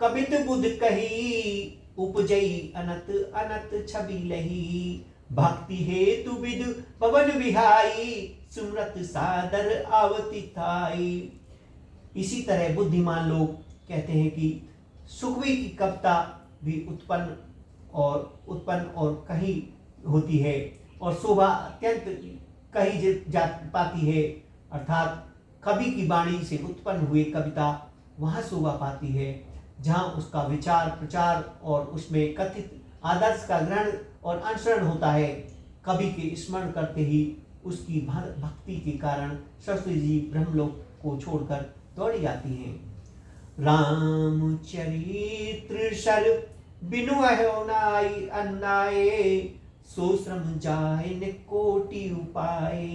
कबित बुध कही, उपजई अनत अनत छवि लही। भक्ति हेतु विद पवन विहाई, सुमरत सादर आवती थाई। इसी तरह बुद्धिमान लोग कहते हैं कि सुखवी की कविता भी उत्पन्न और कहीं होती है और शोभा अत्यंत कही जा पाती है, अर्थात कवि की वाणी से उत्पन्न हुई कविता वहाँ शोभा पाती है जहाँ उसका विचार प्रचार और उसमें कथित आदर्श का ग्रहण और अनुसरण होता है। कवि के स्मरण करते ही उसकी भक्ति के कारण सरस्वती जी ब्रह्मलोक को छोड़कर दौड़ी आती हैं। राम चरित्र सर बिनु अहोनाई अन्नाए, सो श्रम जाय न कोटि उपाय।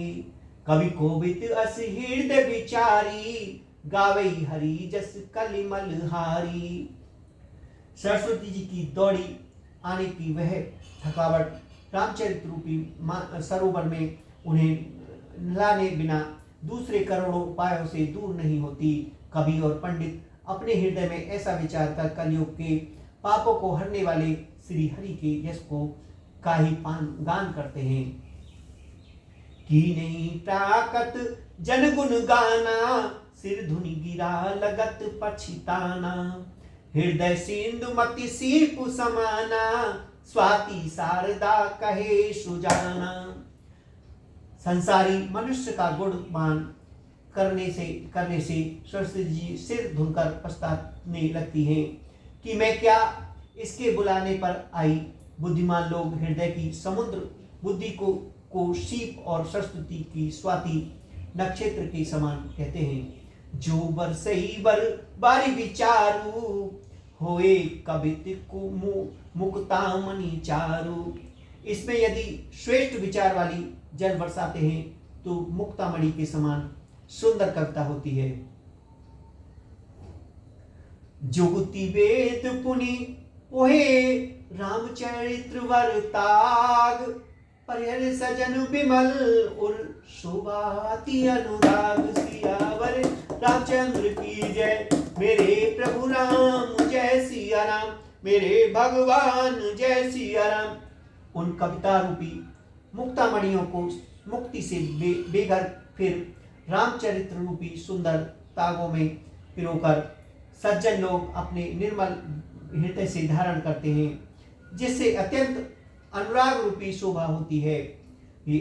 कवि कोविद अस हृदय विचारी, गावई हरि जस कलिमल हारी। सरस्वती जी की दौड़ी आने की वह थकावट रामचरित रूपी सरोवर में उन्हें नहलाने बिना दूसरे करोड़ों उपायों से दूर नहीं होती। कवि और पंडित अपने हृदय में ऐसा विचार कर कलयुग के पापों को हरने वाले श्री हरि के यश को का ही गान करते हैं। की नहीं ताकत जन गुण गाना, सिर धुनि गिरा लगत पछिताना। हृदय सिंधु मति सीप समाना, स्वाति शारदा कहे सुजाना। संसारी मनुष्य का गुणगान करने से सरस्वती जी सिर धुनकर पछताने लगती हैं कि मैं क्या इसके बुलाने पर आई। बुद्धिमान लोग हृदय की समुद्र बुद्धि को सीप और सरस्वती की स्वाति नक्षत्र के समान कहते हैं। जो बरसई बर बारी विचारू, होए कवित को मुक्तामणि चारू। इसमें यदि श्रेष्ठ विचार वाली जल बरसाते हैं तो मुक्तामणि के समान सुंदर कविता होती है। जुगति वेद पुनि पोहे, रामचरित्र वर ताग। परिहर सजन विमल उर शोभाति अनुराग। सियावर रामचंद्र की जय, मेरे प्रभु राम जय सिया राम, मेरे भगवान जय सिया राम। उन कविता रूपी मुक्तामणियों को मुक्ति से बेघर फिर रामचरित्र रूपी सुंदर तागों में पिरोकर सज्जन लोग अपने निर्मल हृदय से धारण करते हैं, जिससे अत्यंत अनुराग रूपी शोभा होती है। ये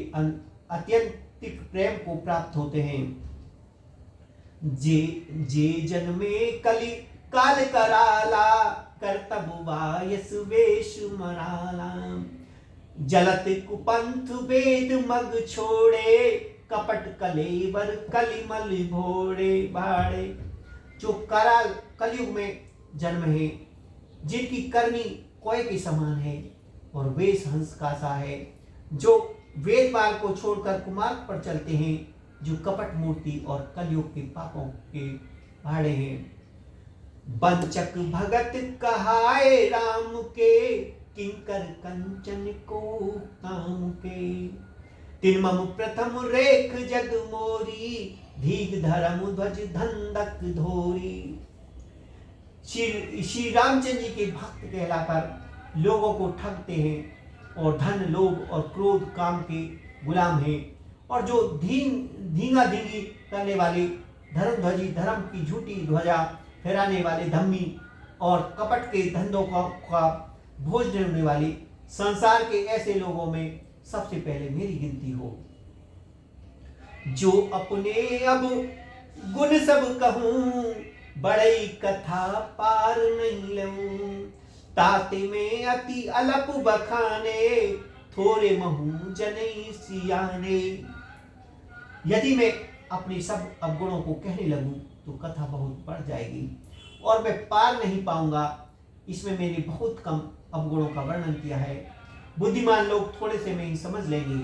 अत्यंतिक प्रेम को प्राप्त होते हैं। जे जन्मे कलि काल कराला, करतब वायस वेश मराला। जलत कुपंथ वेद मग छोड़े, कपट कलेवर कलिमल भोड़े भाड़े। जो कराल कलयुग में जन्म है, जिनकी करनी कोय के समान है और वेश हंस का सा है। जो वेद माल को छोड़कर कुमार्ग पर चलते हैं, जो कपट मूर्ति और कलयुग के पापों के भाड़े हैं। बंचक भगत कहाए राम के, किंकर कंचन को काम के। तिनमम प्रथम रेख जग मोरी, धीग धर्म ध्वज धंधक धोरी। श्री रामचंद्र जी के भक्त कहलाकर लोगों को ठगते हैं और धन लोभ और क्रोध काम के गुलाम हैं। और जो धींगा धींगी करने वाले धर्म ध्वजी, धर्म की झूठी ध्वजा फहराने वाले धम्मी और कपट के धंधों का भोज देने वाले, संसार के ऐसे लोगों में सबसे पहले मेरी गिनती हो। जो अपने अब गुण सब कहूं, बड़ई कथा पार नहीं लऊं। ताते में अति अलप बखाने, थोड़े महू जनई सियाने। यदि मैं अपने सब अवगुणों को कहने लगूं तो कथा बहुत बढ़ जाएगी और मैं पार नहीं पाऊंगा। इसमें मैंने बहुत कम अवगुणों का वर्णन किया है। बुद्धिमान लोग थोड़े से में ही समझ लेंगे।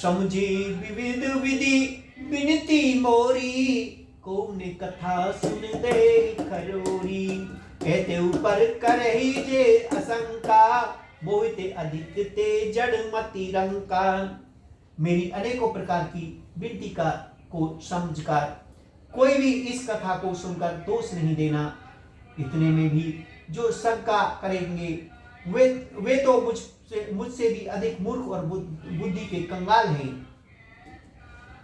समझी विविध विधि विनती मोरी, कौन कथा सुन दे खरोरी। कहते ऊपर करही जे असंका, मोहिते अधिक ते जड़ मति रंका। मेरी अनेकों प्रकार की विनती को समझकर कोई भी इस कथा को सुनकर दोष नहीं देना। इतने में भी जो शंका करेंगे वे तो मुझसे भी अधिक मूर्ख और बुद्धि के कंगाल हैं।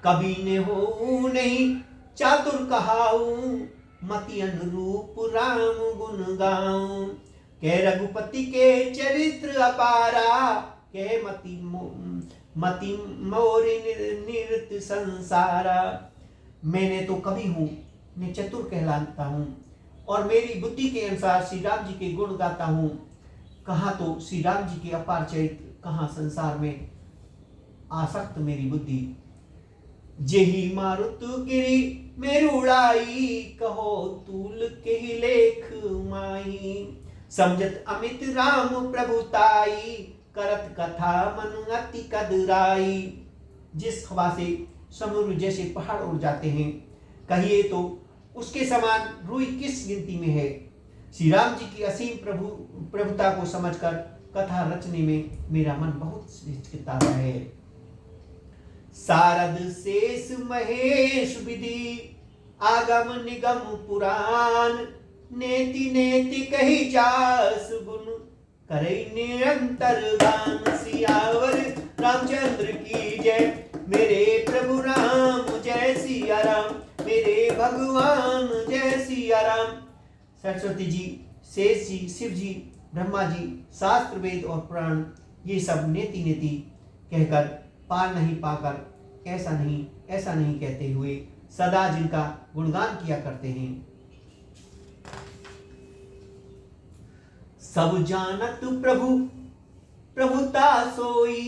कभी ने हो नहीं चातुर कहाऊं, मति अनुरूप राम गुण गाऊं। कह रघुपति के चरित्र अपारा, कह मति मोरी निरत संसारा। मैंने तो कवि हूँ, मैं चतुर कहलाता हूँ और मेरी बुद्धि के अनुसार श्री राम जी के गुण गाता हूँ। कहाँ तो श्री राम जी के अपार चरित्र, कहाँ संसार में आसक्त मेरी बुद्धि। जेहि मारुत गिरी मेरुड़ाई, कहो तूल के लेख माई। समझत अमित राम प्रभुताई, करत कथा मन अति कदराई। जिस हवा से समुद्र जैसे पहाड़ उड़ जाते हैं, कहिए तो उसके समान रूई किस गिनती में है। श्री राम जी की असीम प्रभुता को समझकर कथा रचने में मेरा मन बहुत हिचकिचाता है। सारद शेष महेश विधि आगम निगम पुराण नेति नेति कही जास गुण करे निरंतर गान। सियावर रामचंद्र की जय, मेरे प्रभु राम जय सिया राम, मेरे भगवान जय सिया राम। सरस्वती जी, शेष जी, शिव जी, ब्रह्मा जी, शास्त्र वेद और पुराण ये सब नेति नेति कहकर पार नहीं पाकर ऐसा नहीं कहते हुए सदा जिनका गुणगान किया करते हैं। सब जानत प्रभु प्रभुता सोई,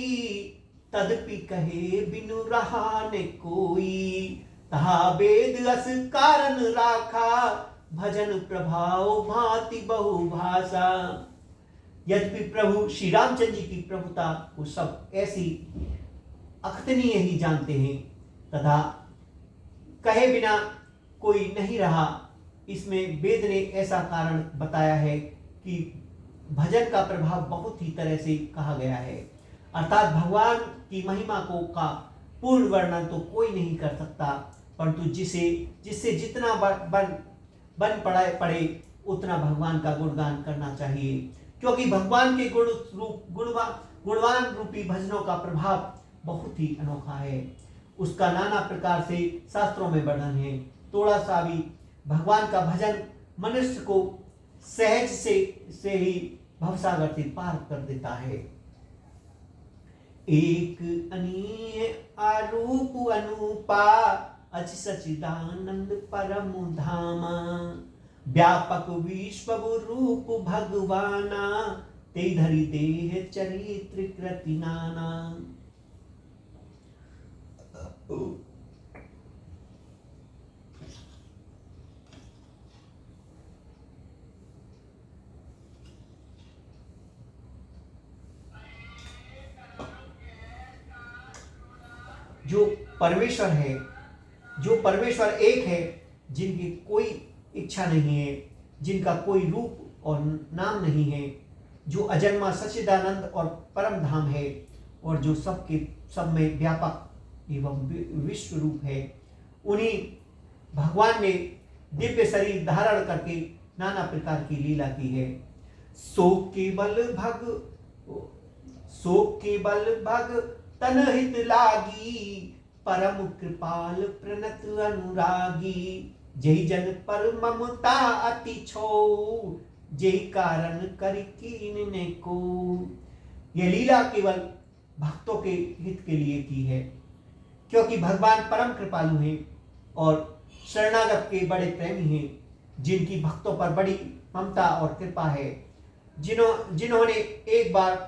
तदपि कहे बिनु रहा ने कोई। तहा वेद अस कारण राखा, भजन प्रभाव भांति बहु भाषा। यद्यपि प्रभु श्री रामचंद्र जी की प्रभुता वो सब ऐसी अखतनीय ही जानते हैं, तथा कहे बिना कोई नहीं रहा। इसमें वेद ने ऐसा कारण बताया है कि भजन का प्रभाव बहुत ही तरह से कहा गया है, अर्थात भगवान की महिमा को का पूर्ण वर्णन तो कोई नहीं कर सकता, परंतु जिससे जितना बन पड़े उतना भगवान का गुणगान करना चाहिए, क्योंकि भगवान के गुणवान रूपी भजनों का प्रभाव बहुत ही अनोखा है। उसका नाना प्रकार से शास्त्रों में वर्णन है। थोड़ा सा भी भगवान का भजन मनुष्य को सहज से ही भवसागर से पार कर देता है। एक अनीय आरूप अनुपा, अच सचिदानंद परम धामा। व्यापक विश्व रूप भगवाना, ते धरि देह चरित्र कृति नाना। जो परमेश्वर एक है, जिनकी कोई इच्छा नहीं है, जिनका कोई रूप और नाम नहीं है, जो अजन्मा सच्चिदानंद और परम धाम है, और जो सब में व्यापक एवं विश्व रूप है, उन्हीं भगवान ने दिव्य शरीर धारण करके नाना प्रकार की लीला की है। सो केवल भग तन हित लागी, परम कृपाल प्रणत अनुरागी। जय जन पर ममता अति छो, जय कारण कर कीन ने को। यह लीला केवल भक्तों के हित के लिए की है, क्योंकि भगवान परम कृपालु हैं और शरणागत के बड़े प्रेमी हैं, जिनकी भक्तों पर बड़ी ममता और कृपा है, जिन्होंने एक बार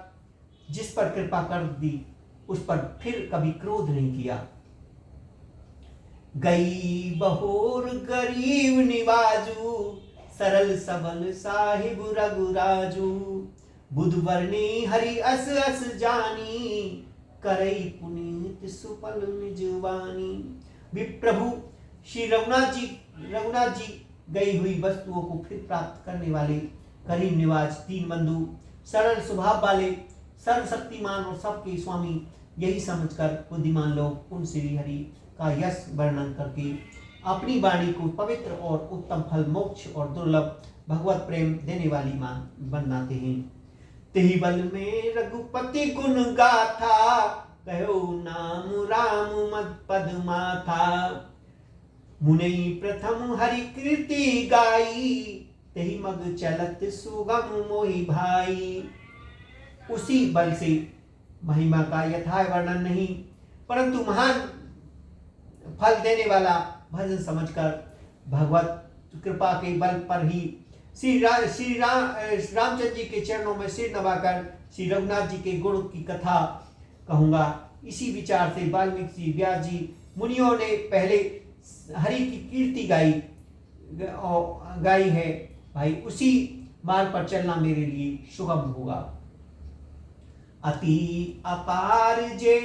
जिस पर कृपा कर दी उस पर फिर कभी क्रोध नहीं किया। गई बहोर गरीब निवाजू, सरल सबल साहिब रघुराजू। बुध वर्णी हरि अस अस जानी, करई पुनीत सुपल निजवानी। विप्रभु श्री रघुनाथ जी गई हुई वस्तुओं को फिर प्राप्त करने वाले करीम निवाज, दीन बंधु, सरल स्वभाव वाले, सर्वशक्तिमान और सबके स्वामी, यही समझकर बुद्धिमान लोग उन श्री हरि का यश वर्णन करके अपनी वाणी को पवित्र और उत्तम फल, मोक्ष और दुर्लभ भगवत प्रेम देने वाली बनाते हैं। तेहि बल में रघुपति गुण गाथा, कहो नाम राम मद पद माथा। मुनि प्रथम हरि कीर्ति गाई, तेहि मग चलत सुगम मोहि भाई। उसी बल से महिमा का यथा वर्णन नहीं, परंतु महान फल देने वाला भजन समझकर भगवत कृपा के बल पर ही श्री रामचंद्र जी के चरणों में सिर नवाकर श्री रघुनाथ जी के गुण की कथा कहूँगा। इसी विचार से वाल्मीकि जी, व्यास जी, मुनियों ने पहले हरि की कीर्ति गाई है। भाई उसी मार्ग पर चलना मेरे लिए सुगम होगा। अति अपार जे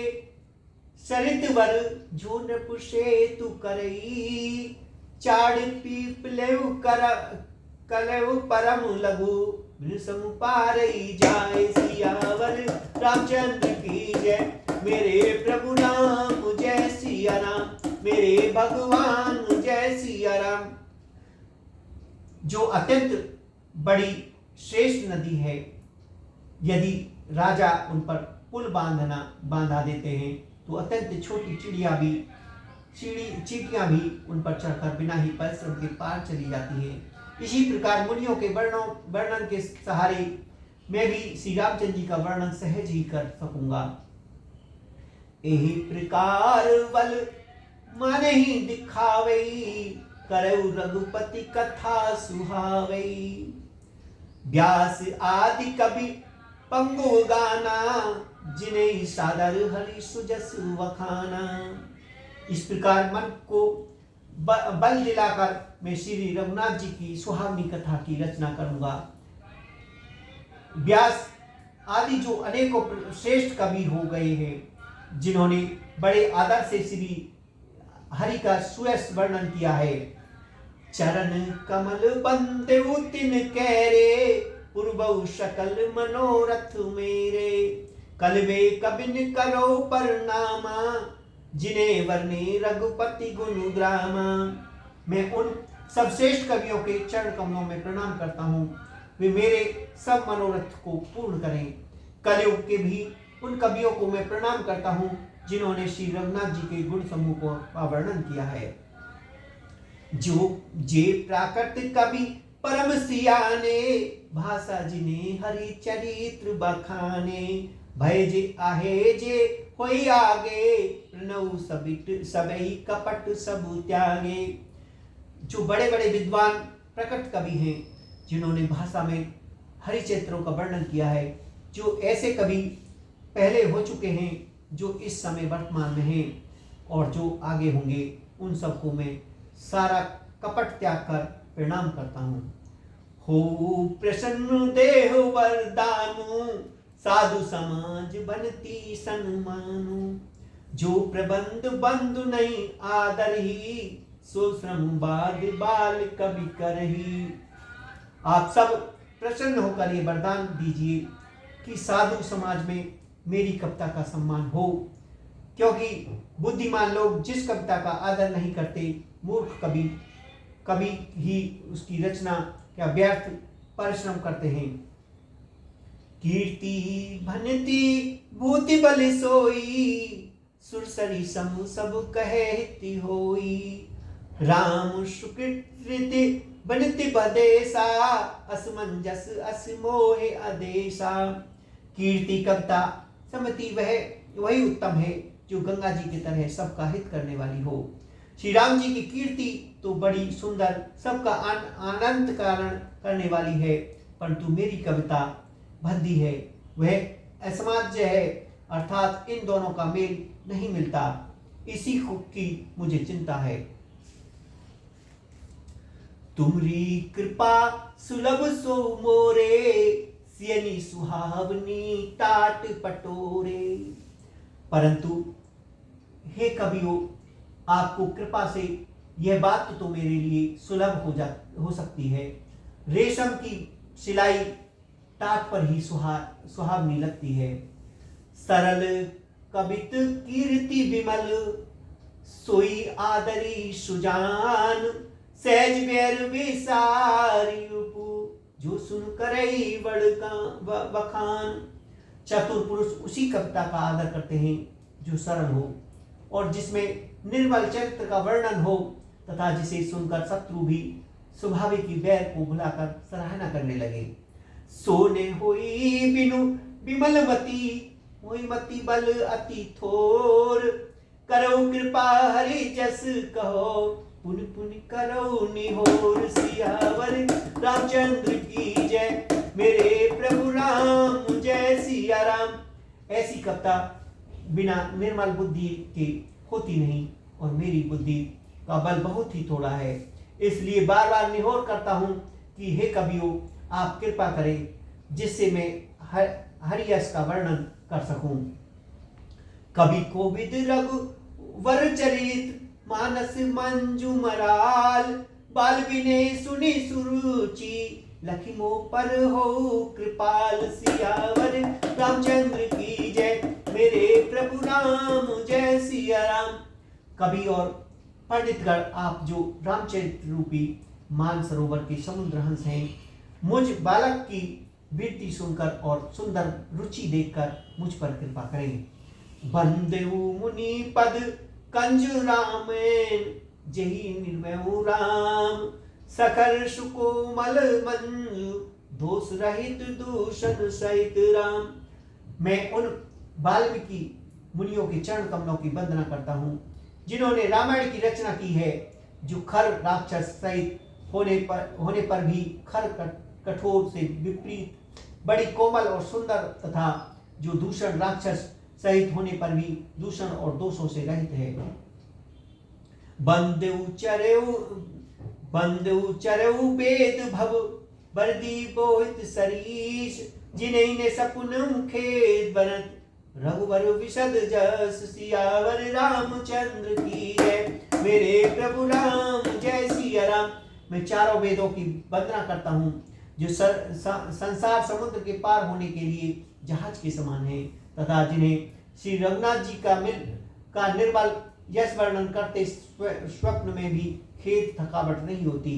सरित वर, जो नपुषे तु करई। चाड़ पीपलेव कलेव परम लघु, वृषम पारई जाए। सियावर रामचंद्र की जय, मेरे प्रभु राम जय भगवान जय सिया राम। जो अत्यंत बड़ी श्रेष्ठ नदी है, यदि राजा उन पर पुल बांधा देते हैं तो अत्यंत छोटी चींटियां भी उन पर चढ़कर बिना ही परिश्रम के पार चली जाती है। इसी प्रकार मुनियों के वर्णन के सहारे मैं भी श्री रामचंद्र जी का वर्णन सहज ही कर सकूंगा। यही प्रकार बल माने ही दिखावई, करऊ रघुपति कथा सुहावई। व्यास आदि कवि पंगु गाना, जिन्हें सादर हरि सुजस वखाना। इस प्रकार मन को बल दिलाकर मैं श्री रघुनाथ जी की सुहावनी कथा की रचना करूंगा। व्यास आदि जो अनेकों श्रेष्ठ कवि हो गए हैं, जिन्होंने बड़े आदर से श्री हरि का सुयश वर्णन किया है। चरण कमल बंदे तिन कैरे, पूर्व सकल मनोरथ मेरे। कलवे कबिन करो परनामा, जिन्हें वर्णे रघुपति गुण ग्रामा। मैं उन सब श्रेष्ठ कवियों के चरण कमलों में प्रणाम करता हूँ, वे मेरे सब मनोरथ को पूर्ण करें। कलयुग के भी उन कवियों को मैं प्रणाम करता हूँ, जिन्होंने श्री रघुनाथ जी के गुण समूह का वर्णन किया है। जो जे प्राकृतिक कवि परम सियाने, भाषा जिन्हें हरि चरित्र बखाने। भय जे आहे जे होई आगे, प्रणव सबई कपट सब त्यागे। जो बड़े बड़े विद्वान प्रकट कवि हैं, जिन्होंने भाषा में हरि चरित्रों का वर्णन किया है, जो ऐसे कवि पहले हो चुके हैं, जो इस समय वर्तमान में हैं और जो आगे होंगे, उन सबको मैं सारा कपट त्याग कर प्रणाम करता हूँ। हो प्रसन्न देह वरदानु, साधु समाज बनती सन्मानु। जो प्रबंध बंधु नहीं आदर ही, सो श्रम बाद बाल कवि करही। आप सब प्रसन्न होकर ये वरदान दीजिए कि साधु समाज में मेरी कविता का सम्मान हो, क्योंकि बुद्धिमान लोग जिस कविता का आदर नहीं करते, मूर्ख कवि ही उसकी रचना या व्यर्थ परिश्रम करते हैं। कीर्ति भनती भूति बल सोई, सुरसरी सम सब कहे हिति होई। राम सुकृति बनति बदेसा, असमंजस अस मोहे अदेशा। कीर्ति कविता समति वही उत्तम है, जो गंगा जी की तरह सबका हित करने वाली हो। श्री राम जी की कीर्ति तो बड़ी सुंदर, सबका आनंद कारण करने वाली है, परंतु मेरी कविता भद्दी है, वह असमाज्य है, अर्थात इन दोनों का मेल नहीं मिलता। इसी की मुझे चिंता है। तुमरी कृपा सुलभ सो मोरे, सियनी सुहावनी टाट पटोरे। परंतु हे कवियों, आपको कृपा से यह बात तो मेरे लिए सुलभ हो सकती है। रेशम की सिलाई टाट पर ही सुहावनी लगती है। सरल कवित कीर्ति विमल, सोई आदरी सुजान। सहज बैर विसारी उपु, जो सुन करई बखान। चतुर पुरुष उसी कविता का आदर करते हैं जो सरल हो और जिसमें निर्मल चरित्र का वर्णन हो, तथा जिसे सुनकर शत्रु भी स्वाभाविक ही बैर को भुलाकर सराहना करने लगे। सोने होई बिनु विमलमती, होई मति बल अति थोर। करो कृपा हरि जस कहो, पुन पुन करो निहोर। सियावर रामचंद्र की जय, मेरे प्रभु राम जय सिया राम। ऐसी कविता बिना निर्मल बुद्धि के होती नहीं, और मेरी बुद्धि का बल बहुत ही थोड़ा है। इसलिए बार बार निहोर करता हूँ कि हे कवियों, आप कृपा करें, जिससे मैं हरियश का वर्णन कर सकूं। कवि कोविद रघुवर चरित, मानस मंजू मराल। बाल विनय सुनि सुरुचि, लखिमो पर हो कृपाल। सियावर रामचंद्र की जय, मेरे प्रभु राम जय सिया राम। कवि और पंडितगण, आप जो रामचरित्र रूपी मानसरोवर के समुद्र हंस हैं, मुझ बालक की वृत्ति सुनकर और सुंदर रुचि देखकर मुझ पर कृपा करें। बंदेउ मुनि पद कंजु रामेन, जही निर्मयु राम, सकर सुकोमल मंजु, दोष रहित दूषण सहित राम। मैं उन वाल्मीकि मुनियों के चरण कमलों की वंदना करता हूँ जिन्होंने रामायण की रचना की है, जो खर राक्षस सहित होने पर भी खर कठोर से विपरीत बड़ी कोमल और सुंदर, तथा जो दूषण राक्षस सहित होने पर भी दूषण और दोषों से रहित है। बंदेउ चरेउ वेद भव, बरदी बोहित सरीश, जिन्हें ने सपुन खेद बनत, रघुवर विशद जस, सियावर रामचंद्र की जय। मेरे प्रभु राम जय सिया राम। मैं चारों वेदों की वंदना करता हूँ जो संसार समुद्र के पार होने के लिए जहाज के समान है, तथा जिन्हें श्री रघुनाथ जी का निर्मल यश वर्णन करते स्वप्न में भी खेद थकावट नहीं होती।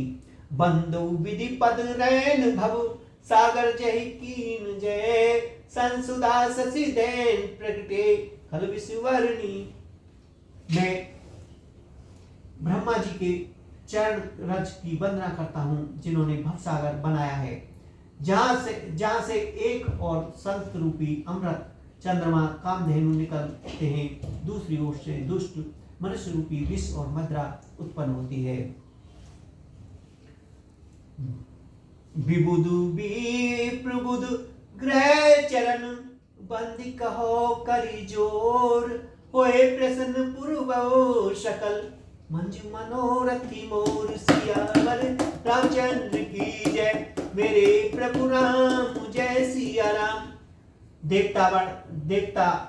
बंदु विधि पद रैन भव, सागर जय कीन जय, संसुदा शशि दैन प्रगटे खल विश्वरणी। मैं ब्रह्मा जी के चरण रज की वंदना करता हूँ जिन्होंने भवसागर बनाया है, जहाँ से एक और संत रूपी अमृत चंद्रमा कामधेनु निकलते हैं, दूसरी ओर से दुष्ट मनुष्य रूपी विष और मद्रा उत्पन्न होती है। विबुदु विप्रबुद ग्रह चरण, बंदी कहो करी जोर, होए प्रसन्न पूर्व सकल, मंजु मनोरथी मोर, सियावर रामचंद्र की जय। मेरे प्रभु राम जय सिया राम। देवता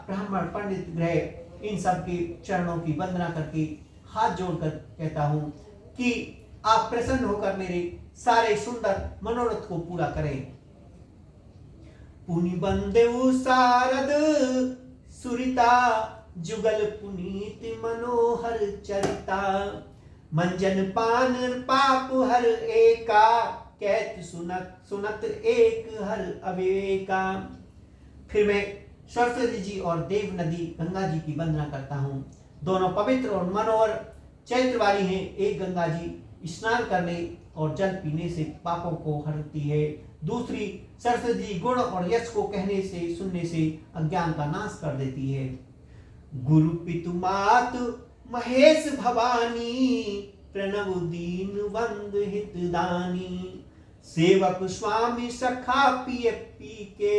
ब्राह्मण पंडित ग्रह इन सब के चरणों की वंदना करके हाथ जोड़कर कहता हूँ कि आप प्रसन्न होकर मेरे सारे सुंदर मनोरथ को पूरा करें। पुनि बंदेउ सारद सुरिता, जुगल पुनीत मनोहर चरिता, मंजन पान पाप हर एका, कहत सुनत एक हर अविवेका। फिर मैं सरस्वती जी और देव नदी गंगा जी की वंदना करता हूँ। दोनों पवित्र और मनोहर चरित्र वाली हैं। एक गंगा जी स्नान करने और जल पीने से पापों को हरती है, दूसरी सरस्वती जी गुण और यश को कहने से सुनने से अज्ञान का नाश कर देती है। गुरु पितु मातु महेश भवानी, प्रणव दीन वंद हित दानी, सेवक स्वामी सखा पिय पी के,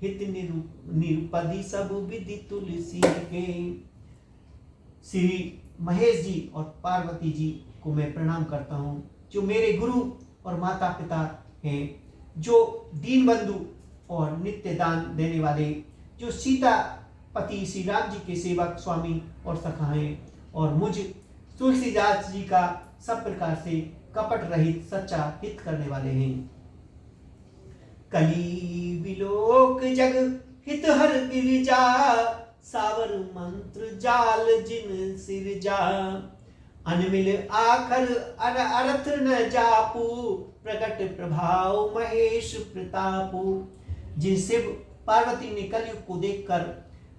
हित निरुपदी सब विधि तुलसी के। श्री महेश जी और पार्वती जी को मैं प्रणाम करता हूँ, जो मेरे गुरु और माता पिता हैं, जो दीन बंधु और नित्य दान देने वाले, जो सीता पति श्री राम जी के सेवक स्वामी और सखा हैं, और मुझ तुलसीदास जी का सब प्रकार से कपट रहित सच्चा हित करने वाले हैं। कली विलोक जग हित हर गिरिजा, सावर मंत्र जाल जिन सिरजा, अनमिल आखर अर्थ न जापू, प्रकट प्रभाव महेश प्रतापू। जिन शिव पार्वती ने कलयुग को देखकर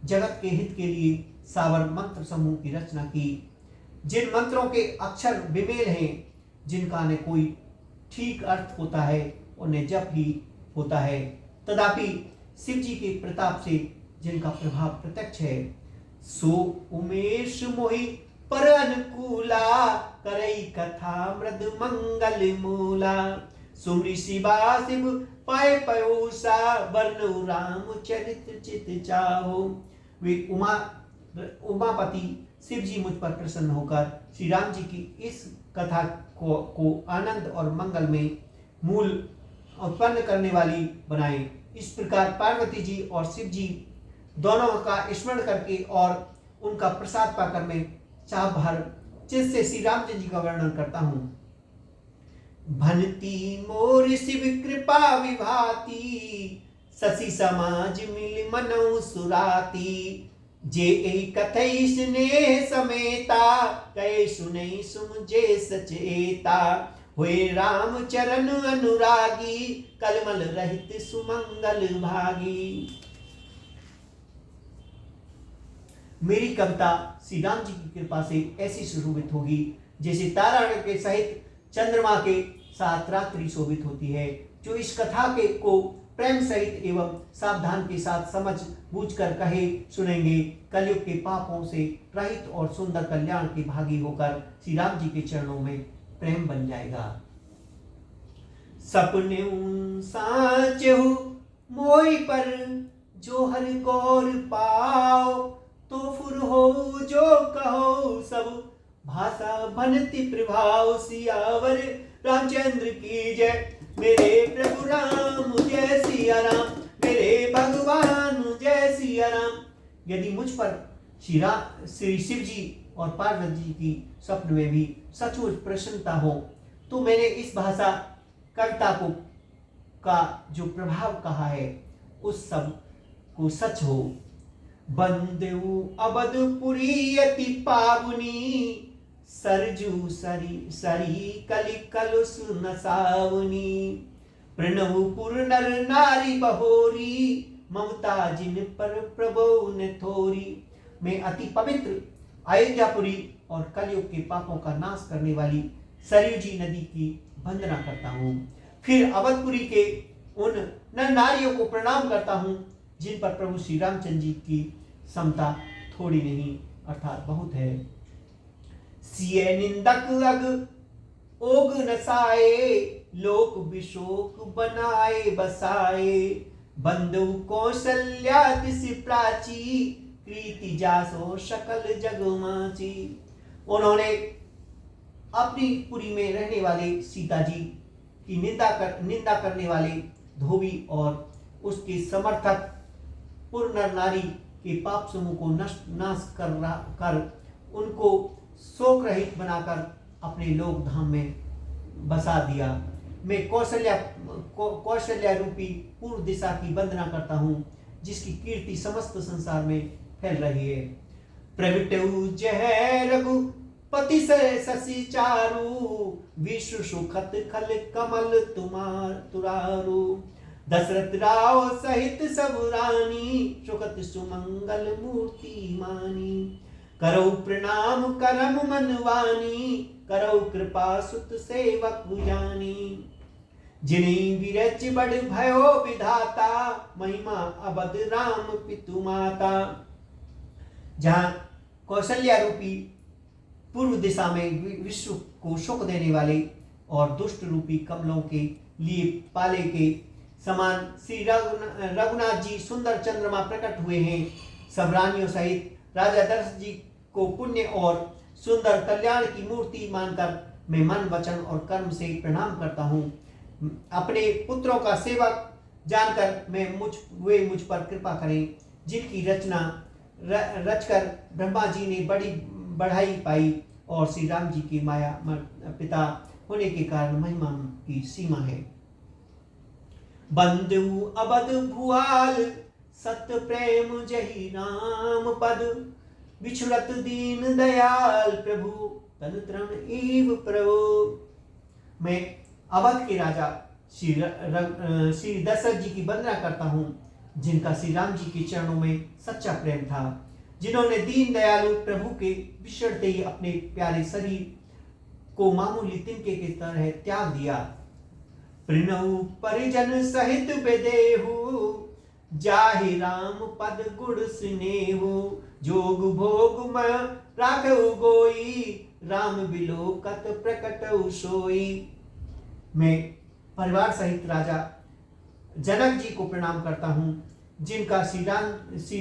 जगत के हित के लिए सावर मंत्र समूह की रचना की, जिन मंत्रों के अक्षर विमेल हैं, जिनका न कोई ठीक अर्थ होता है, उन्हें जप ही होता है, तथापि शिव जी के प्रताप से जिनका प्रभाव प्रत्यक्ष है, सो उमेश मोहि पर अनुकूला, करई कथा मृद मंगल मूला, सुमरि शिवा शिव पाए पयोसा, वर्णु राम चरित्र चित चाहो। वे उमापति शिव जी मुझ पर प्रसन्न होकर श्री राम जी की इस कथा को आनंद और मंगल में मूल उत्पन्न करने वाली बनाए। इस प्रकार पार्वती जी और शिव जी दोनों का स्मरण करके और उनका प्रसाद पाकर मैं चाह भर चित्त से श्री राम जी का वर्णन करता हूँ। भनती मोर शिव कृपा विभाती, शशि समाज मिल मनौ सुराती, जे एहि कथई स्नेह समेता, कहे सुनई सुमझे सचेता। हुए राम चरण अनुरागी, कलमल रहित सुमंगल भागी। मेरी कविता श्री राम जी की कृपा से ऐसी सुशोभित होगी जैसे तारागण के सहित चंद्रमा के साथ रात्रि शोभित होती है। जो इस कथा के को प्रेम सहित एवं सावधान के साथ समझ बूझ कर कहे सुनेंगे, कलयुग के पापों से रहित और सुंदर कल्याण के भागी होकर श्री राम जी के चरणों में प्रेम बन जाएगा। सपने साचहु मोई पर, जो हर गौर पाओ, तो फुर हो जो कहो सब, भाषा बनती प्रभाव। सियावर रामचंद्र की जय, मेरे प्रभु राम जय सिया राम, मेरे भगवान जय सिया राम। यदि मुझ पर श्री शिव जी और पार्वती जी की स्वप्न में भी सचमुच प्रसन्नता हो, तो मैंने इस भाषा कविता को का जो प्रभाव कहा है उस सब को सच हो। बंदेऊ अबदपुरी अति पावनी, सरजू सरी कलि कलुष नसावनी। प्रणवपुर नर नारी बहोरी, ममता जिन पर प्रभु ने थोरी। मैं अति पवित्र अयोध्यापुरी और कलयुग के पापों का नाश करने वाली सरयू जी नदी की वंदना करता हूँ। फिर अवधपुरी के उन नर नारियों को प्रणाम करता हूँ जिन पर प्रभु श्री रामचंद्र जी की समता थोड़ी नहीं अर्थात बहुत है। सिए निंदक अग ओग नसाए, लोक विशोक बनाए बसाए। बंधु कौशल्या तिसि प्राची, प्रीति जासो सकल जगमाची। उन्होंने अपनी पुरी में रहने वाले सीता जी की निंदा करने वाले धोबी और उसके समर्थक पुर नर नारी के पाप समूह को नाश कर उनको शोक रहित बनाकर अपने लोक धाम में बसा दिया। मैं कौशल्या रूपी पूर्व दिशा की वंदना करता हूँ जिसकी कीर्ति समस्त संसार में फैल रही है। प्रविटऊ जय रघुपति शशि चारु, विश्व सुखत खल कमल तुरारु। दशरथ राव सहित सब रानी, सुखत सुमंगल मूर्ति मानी। करो प्रणाम करम मनवानी, करो कृपा सुत सेवक जानी। जिन्हीं विरच बड़ भयो विधाता, महिमा अबद राम पितु माता। जहाँ कौशल्या रूपी पूर्व दिशा में विश्व को सुख देने वाले और दुष्ट रूपी कमलों के लिए पाले के समान श्री रघुनाथ जी सुंदर चंद्रमा प्रकट हुए हैं। सब रानियों सहित राजा दशरथ जी को पुण्य और सुंदर कल्याण की मूर्ति मानकर मैं मन वचन और कर्म से प्रणाम करता हूँ। अपने पुत्रों का सेवक जानकर वे मुझ पर कृपा करें जिनकी रचना रचकर ब्रह्मा जी ने बड़ी बढ़ाई पाई और श्री राम जी की माया पिता होने के कारण महिमा की सीमा है। बंधु अबद भुआल, सत्य प्रेम जही राम पद। बिछुड़त दीन दयाल प्रभु, तन तरण एव प्रभु। मैं अवध के राजा श्री दशरथ जी की वंदना करता हूँ जिनका श्री राम जी के चरणों में सच्चा प्रेम था, जिन्होंने दीन दयालु प्रभु के विचरते ही अपने प्यारे शरीर को मामूली तिनके की तरह त्याग दिया। प्रणव परिजन सहित बेदेहु, जाहि राम पद गुण स्नेहु। जोग भोग में राघव गोई, राम बिलोकत प्रकट सोई। मैं परिवार सहित राजा जनक जी को प्रणाम करता हूँ जिनका श्री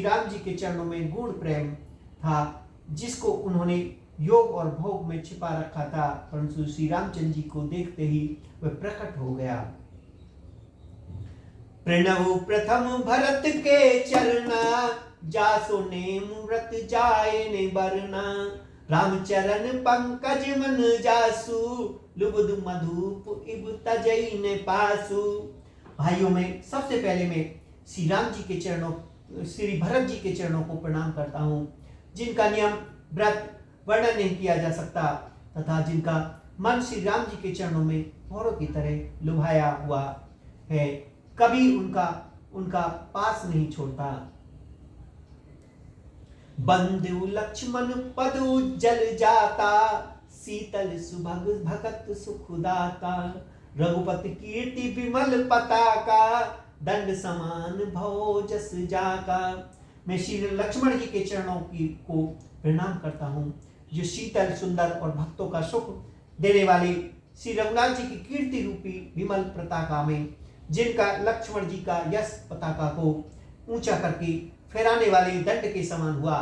राम जी के चरणों में गुण प्रेम था, जिसको उन्होंने योग और भोग में छिपा रखा था, परंतु श्री रामचंद्र जी को देखते ही वह प्रकट हो गया। प्रणव प्रथम भरत के चरना, जासो ने मूरत जाए ने बरना। रामचरण पंकज मन जासु, लुबुद मधुप इब तजई ने पासु। भाइयों में सबसे पहले मैं श्री राम जी के चरणों श्री भरत जी के चरणों को प्रणाम करता हूँ, जिनका नियम व्रत वर्णन नहीं किया जा सकता तथा जिनका मन श्री राम जी के चरणों में भौरों की तरह लुभाया हुआ है, कभी उनका पास नहीं छोड़ता। बंधु लक्ष्मण पद उज्जल जाता, शीतल सुभग भगत सुखदाता। रघुपति कीर्ति विमल पताका, दंड समान भव जस जाका। मैं श्री लक्ष्मण जी के चरणों को प्रणाम करता हूँ, जो शीतल सुंदर और भक्तों का सुख देने वाले श्री रघुनाथ जी की कीर्ति रूपी विमल पताका में, जिनका लक्ष्मण जी का यश पताका को ऊंचा करके फहराने वाले दंड के समान हुआ।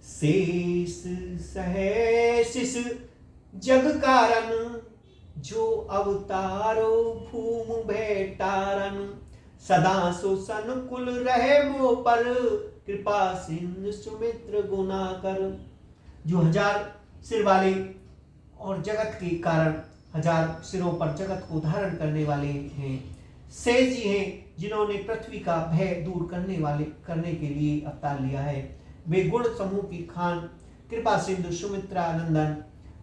शेष सहशिष जग कारण, जो अवतारो भूम भेटारन। सदा सो सनुकुल रहे मो पर, कृपा सिंधु सुमित्र गुना कर। जो 1000 सिर वाले और जगत के कारण 1000 सिरों पर जगत को धारण करने वाले हैं। शेष जी हैं जिन्होंने पृथ्वी का भय दूर करने के लिए अवतार लिया है। वे गुण समूह की खान कृपा सिंधु सुमित्रा नंदन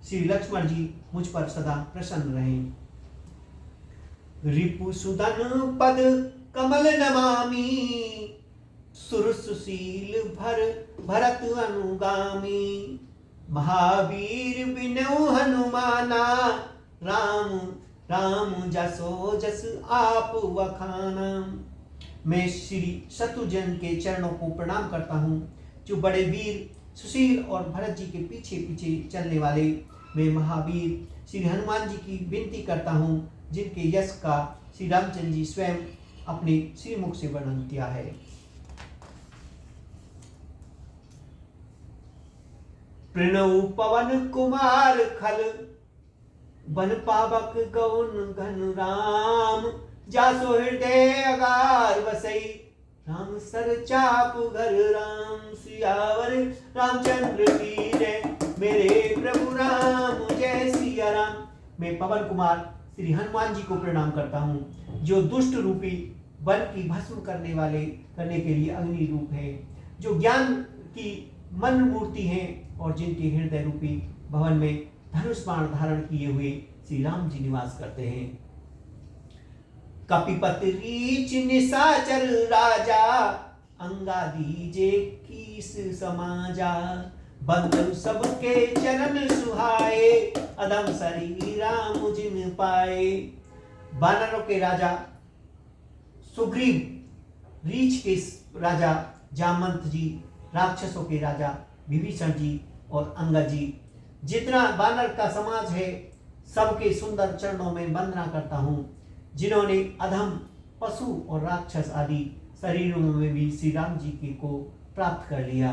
श्री लक्ष्मण जी मुझ पर सदा प्रसन्न रहें। रिपु सुदन पद कमल नमामि, सुर सुशील भरत अनुगामी। महावीर विनौ हनुमाना, राम जसो जस आप वखाना। मैं श्री शत्रुजन के चरणों को प्रणाम करता हूँ, जो बड़े वीर सुशील और भरत जी के पीछे पीछे चलने वाले। मैं महावीर श्री हनुमान जी की विनती करता हूँ, जिनके यश का श्री रामचंद्र जी स्वयं अपने श्रीमुख से वर्णन किया है। प्रणव पवन कुमार खल, बन पावक गौन घन राम। जासो हृदय अगार बसई, राम सर चाप घर राम। सियावर रामचंद्र की जय, मेरे प्रभु राम जय सिया राम। मैं पवन कुमार श्री हनुमान जी को प्रणाम करता हूँ, जो दुष्ट रूपी वन की भस्म करने के लिए अग्नि रूप है, जो ज्ञान की मन मूर्ति है और जिनके हृदय रूपी भवन में धनुष बाण धारण किए हुए श्री राम जी निवास करते हैं। कपिपत रीच निशाचर राजा, अंगा दीजे कीस समाजा। बंधु सबके चरण सुहाए, अदम शरीर राम जिन पाए। वानरों के राजा सुग्रीव, रीछ के राजा जामवंत जी, राक्षसों के राजा विभीषण जी और अंगद जी, जितना वानर का समाज है, सबके सुंदर चरणों में वंदना करता हूँ, जिन्होंने अधम पशु और राक्षस आदि शरीरों में भी श्री राम जी की को प्राप्त कर लिया।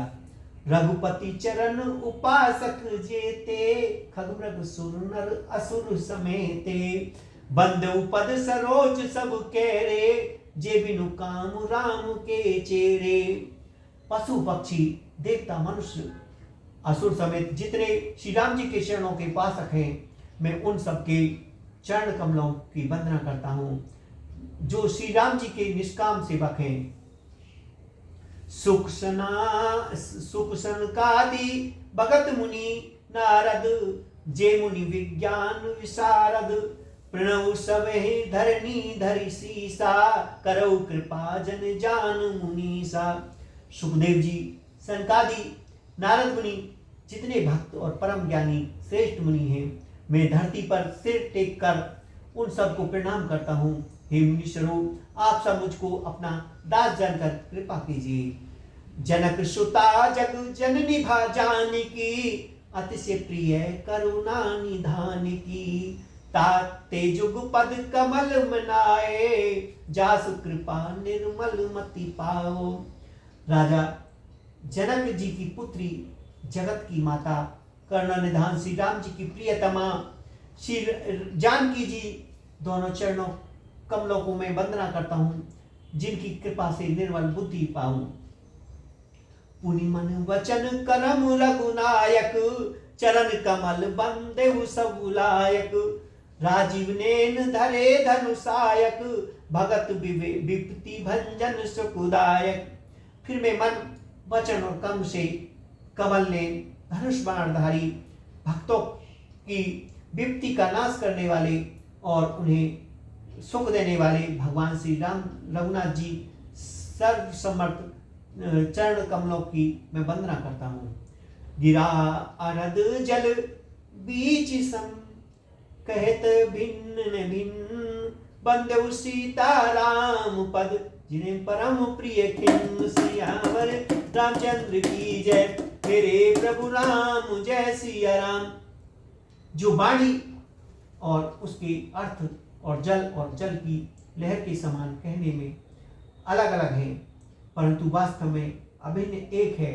रघुपति चरण उपासक जेते, खगमृग सुर नर असुर समेते। बंधु पद सरोज सब केरे, जे बिनु काम राम के चेरे। पशु पक्षी देवता मनुष्य असुर समेत जितने श्री राम जी के चरणों के पासक हैं, मैं उन सबके चरण कमलों की वंदना करता हूँ, जो श्री राम जी के निष्काम सेवक हैं। सुख सनकादि भगत मुनि नारद, जे मुनि विज्ञान विशारद। प्रणव सबहि धरणी धरि सीसा, करौ कृपा जन जान मुनीसा। सुखदेव जी, सनकादि, नारद मुनि जितने भक्त और परम ज्ञानी श्रेष्ठ मुनि हैं, मैं धरती पर सिर टेक कर उन सबको प्रणाम करता हूँ। हे मुनीश्वरों, आप सब मुझको अपना दास जानकर कृपा कीजिए। जनक सुता जग जननी भाजानिकी, अतिशय प्रिय करुणा निधान की। ताते जुग पद कमल मनाए, जासु कृपा निर्मल मति पाओ। राजा जनक जी की पुत्री, जगत की माता, करुणा निधान श्री राम जी की प्रियतमा श्री जानकी जी, दोनों चरणों कमलों को मैं वंदना करता हूँ, जिनकी कृपा से निर्मल बुद्धि पाऊं। पुनि मन वचन करम रघुनायक, चरण कमल बंदेहु सब लायक। राजीव नैन धरे धनुषायक, भगत विपति भंजन सुखदायक। फिर मैं मन वचन और कर्म से कमल ने धनुष बाणधारी भक्तों की विपत्ति का नाश करने वाले और उन्हें सुख देने वाले भगवान श्री राम रघुनाथ जी सर्वसमर्थ चरण कमलों की मैं वंदना करता हूँ। गिरा अनद जल बीच सम कहत भिन्न भिन्न बंदे सीता राम पद जिन्हें परम प्रिय खिन्न सियावर रामचंद्र की जय मेरे प्रभु राम जय सिया राम। जो वाणी और उसके अर्थ और जल की लहर के समान कहने में अलग अलग है, परंतु वास्तव में अभिन्न एक है।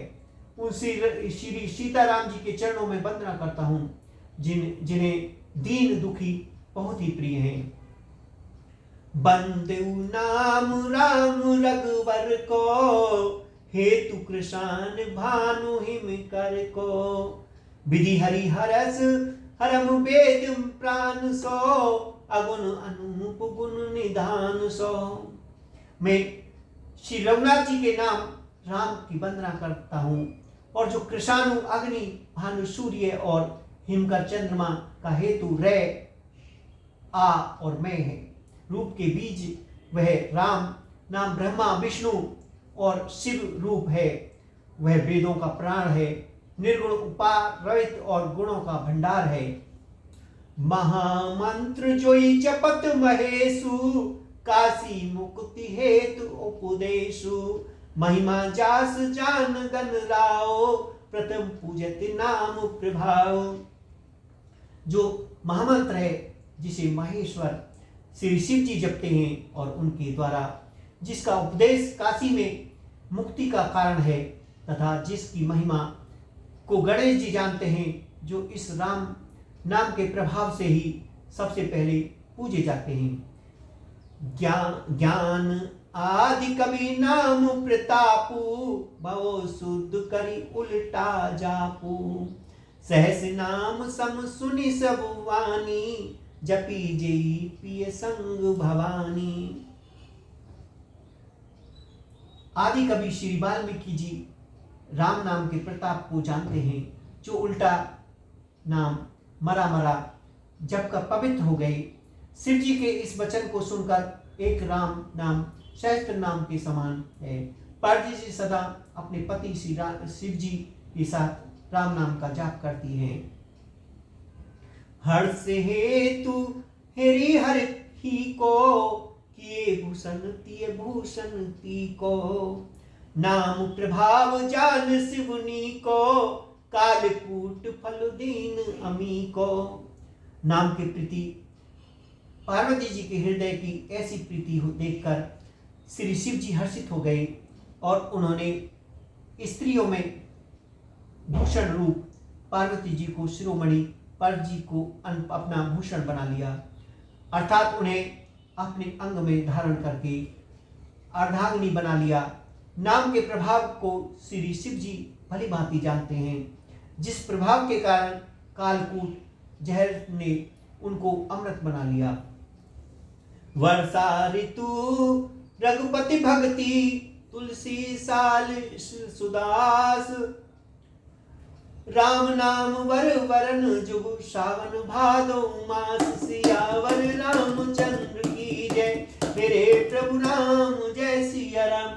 उन श्री सीताराम जी के चरणों में वंदना करता हूँ जिन्हें दीन दुखी बहुत ही प्रिय हैं। बंदे नाम राम रघुवर को हेतु कृषान भानु हिम कर को विधि हरि हरस हरम वेद प्राण सो अगुण अनूप गुण निधान सो। मैं श्री रघुनाथ जी के नाम राम की वंदना करता हूँ और जो कृषाणु अग्नि भानु सूर्य और हिमकर चंद्रमा का हेतु रे आ और मैं है, रूप के बीज वह राम नाम ब्रह्मा विष्णु और शिव रूप है, वह वेदों का प्राण है, निर्गुण उपारहित और गुणों का भंडार है। महामंत्र जोई जपत महेशु काशी मुक्ति हेतु उपदेशु महिमा जास जान गन राओ प्रथम पूजत नाम प्रभाव। जो महामंत्र है जिसे महेश्वर श्री शिव जी जपते हैं और उनके द्वारा जिसका उपदेश काशी में मुक्ति का कारण है तथा जिसकी महिमा को गणेश जी जानते हैं, जो इस राम नाम के प्रभाव से ही सबसे पहले पूजे जाते हैं। ज्ञान आदि कवि नाम प्रतापु भव शुद्ध करी उल्टा जापू सहस नाम सम सुनि सब वाणी जपी जेई पिय संग भवानी। आदि कवि श्री वाल्मीकि जी राम नाम के प्रताप को जानते हैं, जो उल्टा नाम मरा मरा जब का पवित्र हो गए। शिव जी के इस वचन को सुनकर एक राम नाम सहस्त्र नाम के समान है। पार्वती जी सदा अपने पति श्री शिव जी के साथ राम नाम का जाप करती हैं। हर्ष हेतु हेरी हर ही को किए भूषण तिय भूषण ती को नाम प्रभाव जान शिवनी को कालकूट फल दीन अमी को। नाम के प्रति पार्वती जी के हृदय की ऐसी प्रीति देखकर श्री शिव जी हर्षित हो गए और उन्होंने स्त्रियों में भूषण रूप पार्वती जी को शिरोमणि पर जी को अपना भूषण बना लिया, अर्थात उन्हें अपने अंग में धारण करके अर्धांगिनी बना लिया। नाम के प्रभाव को श्री शिव जी भली भांति जानते हैं, जिस प्रभाव के कारण कालकूट जहर ने उनको अमृत बना लिया। वर्षा ऋतु रघुपति भक्ति तुलसी साल सुदास राम नाम वर वरन जुग सावन भादो मास सियावर रामचंद्र की जय मेरे प्रभु राम जय सिया राम।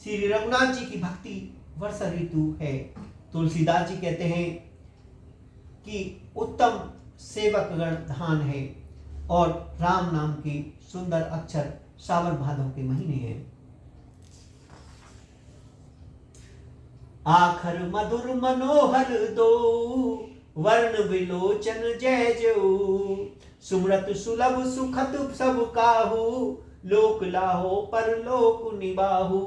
श्री रघुनाथ जी की भक्ति वर्षा ऋतु है। तुलसीदास जी कहते हैं कि उत्तम सेवक गण धान है और राम नाम के सुंदर अक्षर सावन भादों के महीने हैं। आखर मधुर मनोहर दो वर्ण विलोचन जय जो सुमरत सुलभ सुखत सब काहू लोक लाहो पर लोक निबाहु।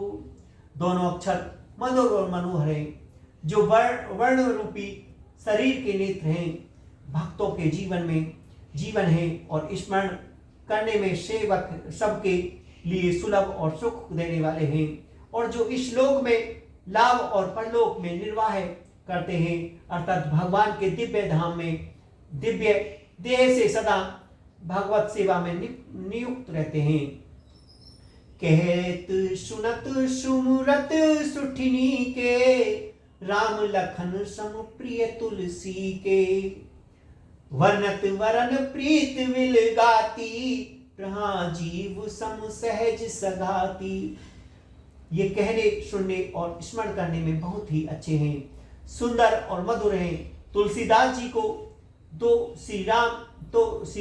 दोनों अक्षर मधुर और मनोहर हैं, जो वर्ण रूपी शरीर के नेत्र हैं, भक्तों के जीवन है और स्मरण करने में सेवक सबके लिए सुलभ और सुख देने वाले हैं, और जो इस लोक में लाभ और परलोक में निर्वाह करते हैं, अर्थात भगवान के दिव्य धाम में दिव्य देह से सदा भगवत सेवा में नियुक्त रहते हैं। कहत सुनत सुमुरत सुठिनी के, राम लखन सम प्रिय तुलसी के। वर्णत वरन प्रीत विल गाती, रहा जीव सम सहज सगाती। ये कहने सुनने और स्मरण करने में बहुत ही अच्छे हैं, सुंदर और मधुर हैं। तुलसीदास जी को तो श्री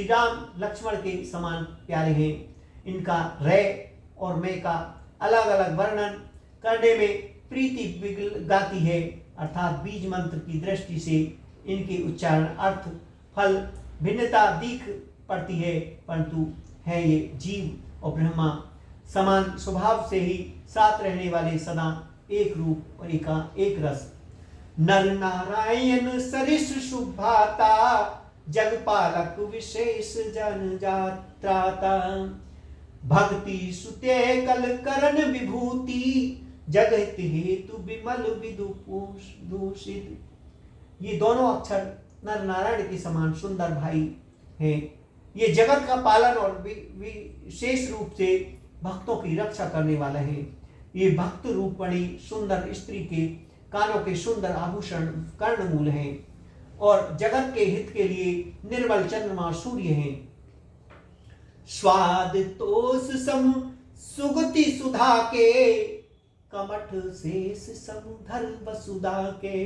राम लक्ष्मण के समान प्यारे हैं। इनका रे और मैं का अलग अलग वर्णन करने में प्रीति गाती है, अर्थात बीज मंत्र की दृष्टि से इनके उच्चारण अर्थ फल भिन्नता दिख पड़ती है, परंतु है ये जीव और ब्रह्मा समान स्वभाव से ही साथ रहने वाले, सदा एक रूप और एक रस। नर नारायण सरिस सुभाता, जगपालक विशेष जन जात्राता। भक्ति सुते कल करण विभूति, जगत हेतु विमल विदुषित। ये दोनों अक्षर नर नारायण के समान सुंदर भाई हैं। ये जगत का पालन और विशेष रूप से भक्तों की रक्षा करने वाले हैं। ये भक्त रूपणी सुंदर स्त्री के कानों के सुंदर आभूषण कर्णमूल हैं और जगत के हित के लिए निर्मल चंद्रमा सूर्य हैं। स्वाद तोष सम सुगति सुधा के, कमठ शेष समुधर वसुधा के।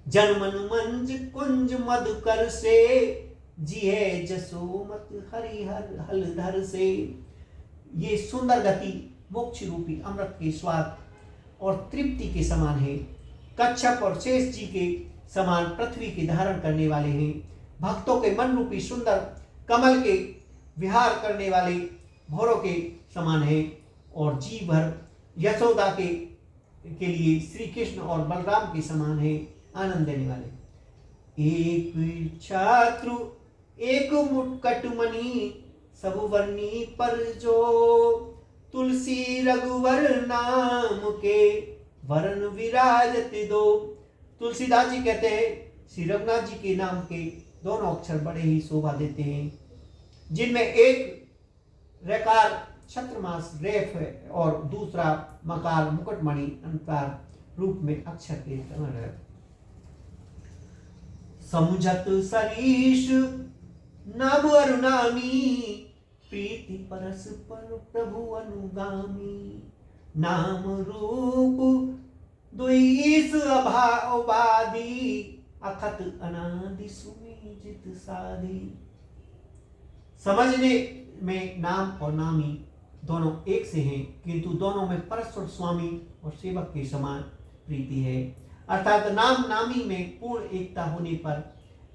जनमन मंज कुंज मधुकर से, जिये जसोमत हरिहर हलधर से। ये सुंदर गति मोक्ष रूपी अमृत के स्वाद और तृप्ति के समान है। कच्छप और शेष जी के समान पृथ्वी के धारण करने वाले हैं। भक्तों के मन रूपी सुंदर कमल के विहार करने वाले भौरों के समान है और जी भर यशोदा के लिए श्री कृष्ण और बलराम के समान है, आनंद देने वाले। एक छात्रु एक मुटकट मणि, सब वर्णी पर जो। तुलसी रघुवर नाम के, वरण विराजत दो। तुलसीदास जी कहते हैं श्री रघुनाथ जी के नाम के दोनों अक्षर बड़े ही शोभा देते हैं, जिनमें एक रकार छत्रमास रेफ है और दूसरा मकार मुकुटमणि अंतर रूप में अक्षर के है। समझत सरीश नाम अरुणामी, प्रीति परस पर प्रभु अनुगामी। नाम रूप दुईस उपाधि, अखत अनादि सुमिजित साधि। समझने में नाम और नामी दोनों एक से हैं, किंतु दोनों में परस्पर स्वामी और सेवक के समान प्रीति है। अर्थात नाम नामी में पूर्ण एकता होने पर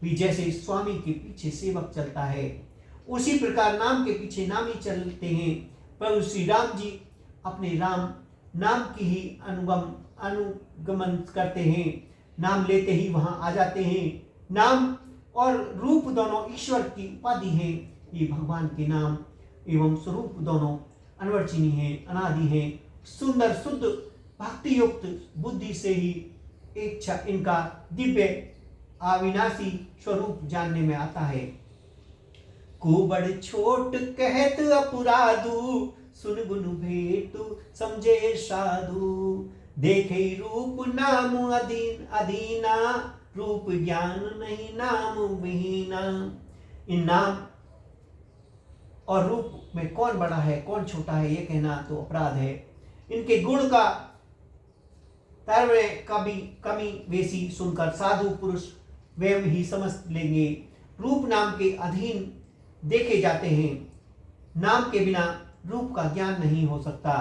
भी जैसे स्वामी के पीछे सेवक चलता है, उसी प्रकार नाम के पीछे नामी चलते हैं। प्रभु श्री राम जी अपने राम नाम की ही अनुगमन करते हैं, नाम लेते ही वहां आ जाते हैं। नाम और रूप दोनों ईश्वर की उपाधि है। ये भगवान के नाम एवं स्वरूप दोनों अनवर्चनीय हैं, अनादि हैं। सुंदर शुद्ध भक्ति युक्त बुद्धि से ही इच्छा इनका दिव्य अविनाशी स्वरूप जानने में आता है। कुबड़ छोट कहत अपराधु, सुन गुन भेटु समझे साधु। देखे रूप नाम अधीना, रूप ज्ञान नहीं नाम विहीना। इन नाम और रूप में कौन बड़ा है कौन छोटा है ये कहना तो अपराध है। इनके गुण का तारवे कमी वेसी सुनकर साधु पुरुष वे ही समझ लेंगे। रूप नाम के अधीन देखे जाते हैं, नाम के बिना रूप का ज्ञान नहीं हो सकता।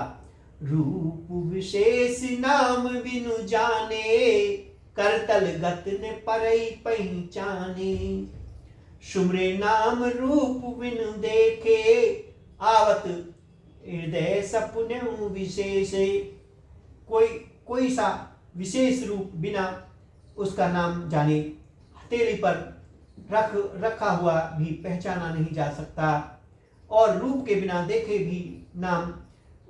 रूप विशेष नाम बिनु जाने, करतल गत ने परई पहचाने। सुमरे नाम रूप बिनु देखे, आवत हृदय सपने विशेष। कोई सा विशेष रूप बिना उसका नाम जाने हथेली पर रखा हुआ भी पहचाना नहीं जा सकता, और रूप के बिना देखे भी नाम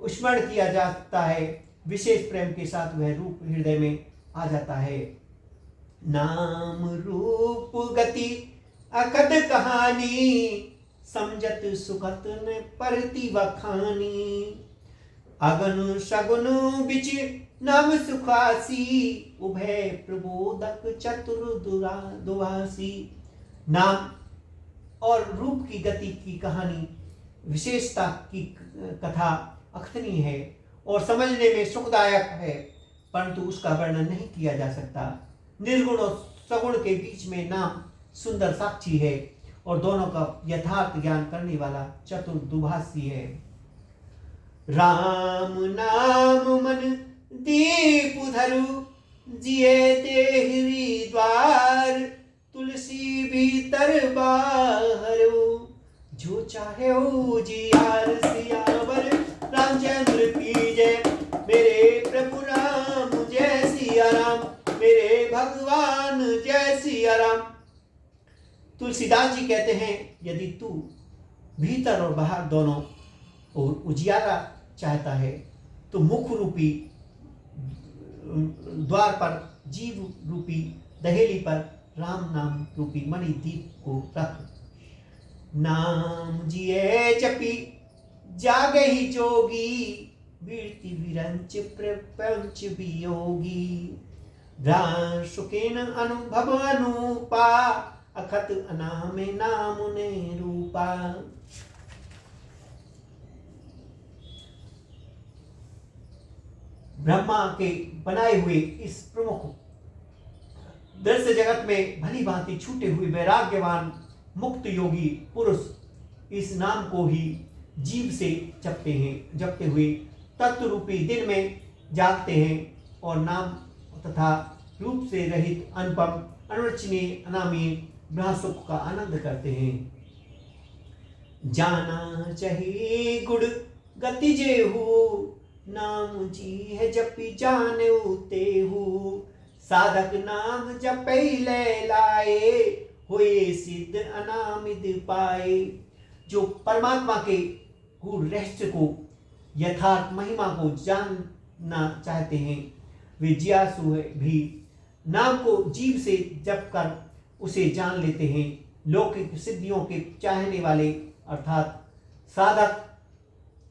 स्मरण किया जा सकता है। विशेष प्रेम के साथ वह रूप हृदय में आ जाता है। नाम रूप गति अकद कहानी, समझत सुखत न परति वखानी। अगनु सगुनु बिच नाम सुखासी, उभय प्रबोधक चतुर दुभासी। नाम और रूप की गति की कहानी विशेषता की कथा अखतनी है और समझने में सुखदायक है, परंतु उसका वर्णन नहीं किया जा सकता। निर्गुण और सगुण के बीच में नाम सुंदर साक्षी है और दोनों का यथार्थ ज्ञान करने वाला चतुर दुभासी है। राम नाम मन दीप धरु, जिए तेहरी द्वार, तुलसी भीतर बाहरो, जो चाहे उजियार। सियावर रामचंद्र की जय, मेरे प्रभु राम जय सिया राम, मेरे भगवान जय सिया राम। तुलसीदास जी कहते हैं, यदि तू भीतर और बाहर दोनों और उजियारा चाहता है तो मुख रूपी द्वार पर, जीव रूपी दहेली पर राम नाम रूपी मणि दीप को रख। नाम जिए जपी जागे ही जोगी, वीरति विरंच प्रपंच वियोगी। भ्रां सुखेन अनुभव अनुपा, अखत अनामे नाम ने रूपा। ब्रह्मा के बनाए हुए इस प्रमुख दृश्य जगत में भली भांति छूटे हुए वैराग्यवान मुक्त योगी पुरुष इस नाम को ही जीव से जपते हुए तत्व रूपी दिन में जागते हैं और नाम तथा रूप से रहित अनुपम अनुरचनीय अनामी ब्रह्म सुख का आनंद करते हैं। जाना चाहिए गुड़ गति जे हो, नाम जी है जपी जाने उते हो। साधक नाम जपै ले लाए, हुए सिद्ध अनामिद पाए। जो परमात्मा के गूढ़ रहस्य को, यथार्थ महिमा को जानना चाहते हैं, वे जिज्ञासु भी नाम को जीव से जप कर उसे जान लेते हैं। लौकिक सिद्धियों के चाहने वाले अर्थात साधक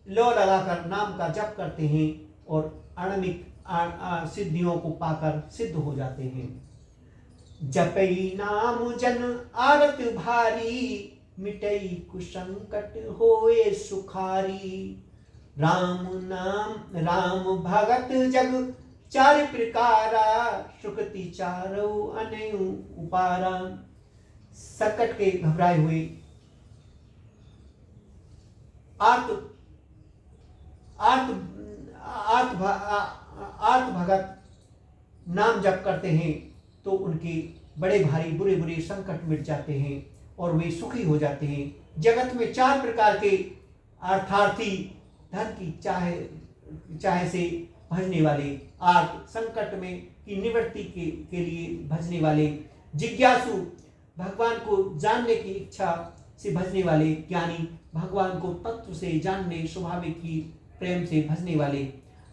लो लगाकर नाम का जप करते हैं और आणमिक सिद्धियों को पाकर सिद्ध हो जाते हैं। जपई नाम जन आरत भारी, मिटई कुसंकट होए सुखारी। राम नाम राम भगत जग चार प्रकारा, सुकृति चारो अनयु उपारा। संकट के घबराए हुए आर्त भगत नाम जप करते हैं तो उनके बड़े भारी बुरे बुरे संकट मिट जाते हैं और वे सुखी हो जाते हैं। जगत में चार प्रकार के अर्थार्थी, धन की चाहे से भजने वाले, आर्त संकट में की निवृत्ति के लिए भजने वाले, जिज्ञासु भगवान को जानने की इच्छा से भजने वाले, ज्ञानी भगवान को तत्व से जानने स्वाभाविक ही प्रेम से भजने वाले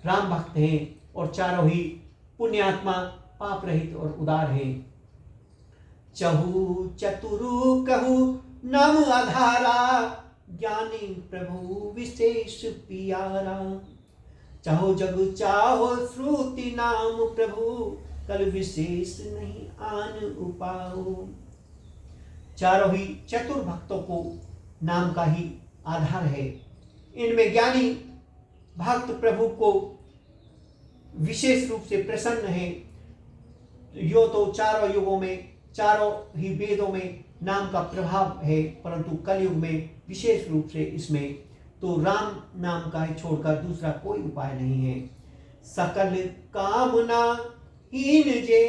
राम भक्त हैं और चारों ही पुण्यात्मा पाप रहित और उदार हैं। चहु चतुरु कहु नाम आधारा, ज्ञानी प्रभु विशेष पियारा। चाहो जग चाहो श्रुति नाम प्रभु, कल विशेष नहीं आन उपाओ। चारों ही चतुर भक्तों को नाम का ही आधार है। इनमें ज्ञानी भक्त प्रभु को विशेष रूप से प्रसन्न है। यो तो चारों युगों में, चारों ही वेदों में नाम का प्रभाव है, परंतु कलयुग में विशेष रूप से इसमें तो राम नाम का ही छोड़कर दूसरा कोई उपाय नहीं है। सकल कामना हीन जे,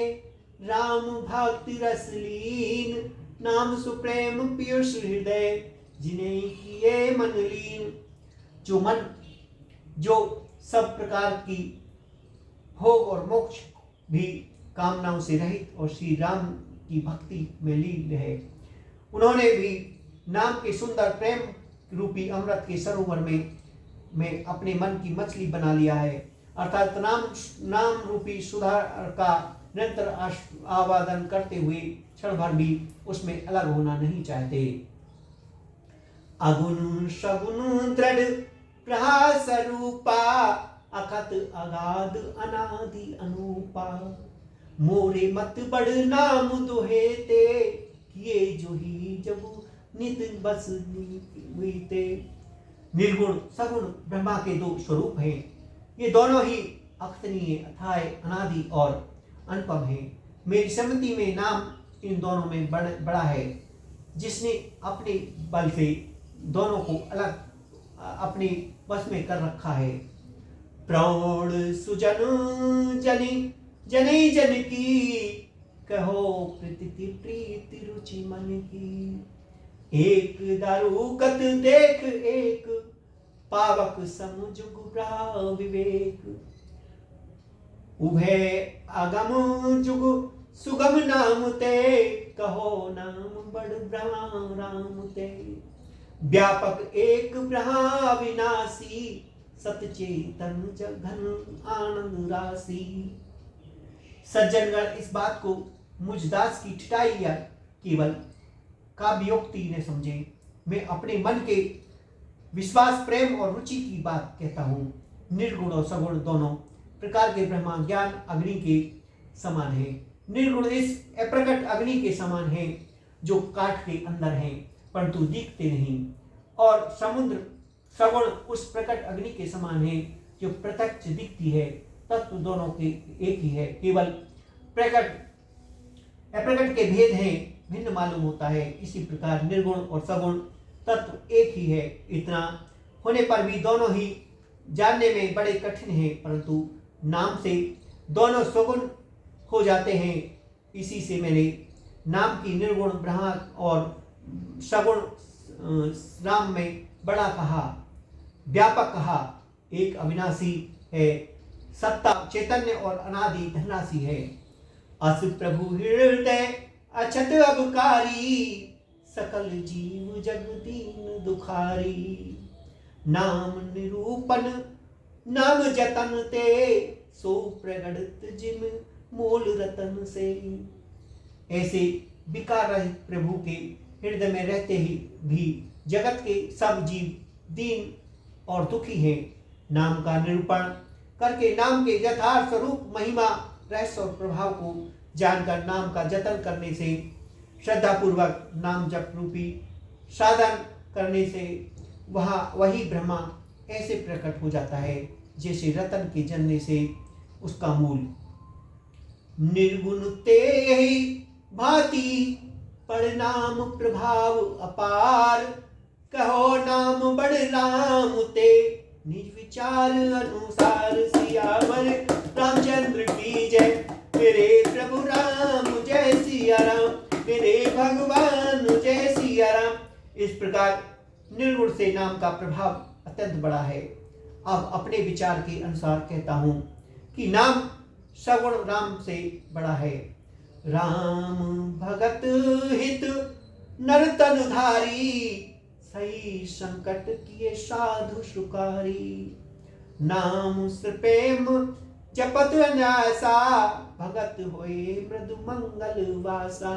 राम भक्ति रसलीन। नाम सुप्रेम पीयूष हृदय, जिन्हें किए मन लीन। जो सब प्रकार की भोग और मोक्ष भी कामनाओं से रहित और श्री राम की भक्ति में लीन है, उन्होंने भी नाम के सुंदर प्रेम रूपी अमृत के सरोवर में अपने मन की मछली बना लिया है। अर्थात नाम रूपी सुधा का निरंतर आवादन करते हुए क्षण भर भी उसमें अलग होना नहीं चाहते। अगुण सगुण दृढ़ प्रहासरूपा अखत अगाध अनादि अनूपा। मोरे मत बड़ नाम दोहे ते किए जो ही जब नित बस नीते। निर्गुण सगुण ब्रह्मा के दो स्वरूप हैं। ये दोनों ही अख्तनीय, अथाय, अनादि और अनुपम है। मेरी सम्मति में नाम इन दोनों में बड़ा है, जिसने अपने बल से दोनों को अलग अपने वश में कर रखा है। प्राण सुजन जनि जने जन की, कहो प्रीति प्रीति रुचि मन की। एक दारुकत देख एक, पावक समजुग विवेक। उभय अगम जुग सुगम नाम ते, कहो नाम बड़ ब्रह्मा राम ते। व्यापक एक ब्रह्मा विनाशी, सतचेतन जघन आनंद राशि। सज्जनगण इस बात को मुझदास की ठिठाई या केवल काव्योक्ति ने समझे। मैं अपने मन के विश्वास, प्रेम और रुचि की बात कहता हूँ। निर्गुण और सगुण दोनों प्रकार के ब्रह्मा ज्ञान अग्नि के समान है। निर्गुण इस अप्रकट अग्नि के समान है जो काठ के अंदर है परंतु दिखते नहीं, और समुद्र सगुण उस प्रकट अग्नि के समान है जो प्रत्यक्ष दिखती है। तत्व दोनों के एक ही है, केवल प्रकट अप्रकट के भेद हैं, भिन्न मालूम होता है। इसी प्रकार निर्गुण और सगुण तत्व एक ही है। इतना होने पर भी दोनों ही जानने में बड़े कठिन हैं, परंतु नाम से दोनों सगुण हो जाते हैं। इसी से मैंने नाम की निर्गुण ब्रह्मा और सगुण राम में बड़ा कहा, व्यापक कहा। एक अविनाशी है, सत्ता चैतन्य और अनादि धनराशि है। अस प्रभु हृदय अछत अबकारी, सकल जीव जग दीन दुखारी। नाम निरूपण नाम जतन ते, सो प्रगड़त जिम मूल रतन से। ऐसे विकार रहित प्रभु के हृदय में रहते ही भी जगत के सब जीव दीन और दुखी हैं। नाम का निरूपण करके नाम के यथार्थ स्वरूप, महिमा, रहस्य और प्रभाव को जानकर नाम का जतन करने से, श्रद्धा पूर्वक नाम जप रूपी साधन करने से वही ब्रह्मा ऐसे प्रकट हो जाता है जैसे रतन के जनने से उसका मूल। निर्गुण ते ही भांति परिणाम प्रभाव अपार, कहो नाम बड़ राम ते, निज विचार अनुसार। सियावर रामचंद्र की जय, मेरे प्रभु राम जय सिया राम, मेरे भगवान जय सिया राम। इस प्रकार निर्गुण से नाम का प्रभाव अत्यंत बड़ा है। अब अपने विचार के अनुसार कहता हूँ कि नाम सगुण राम से बड़ा है। राम भगत हित नर तन धारी, सही संकट किए साधु सुकारी। नाम प्रेम जपत न्यासा, भगत होए मृदु मंगल वासा।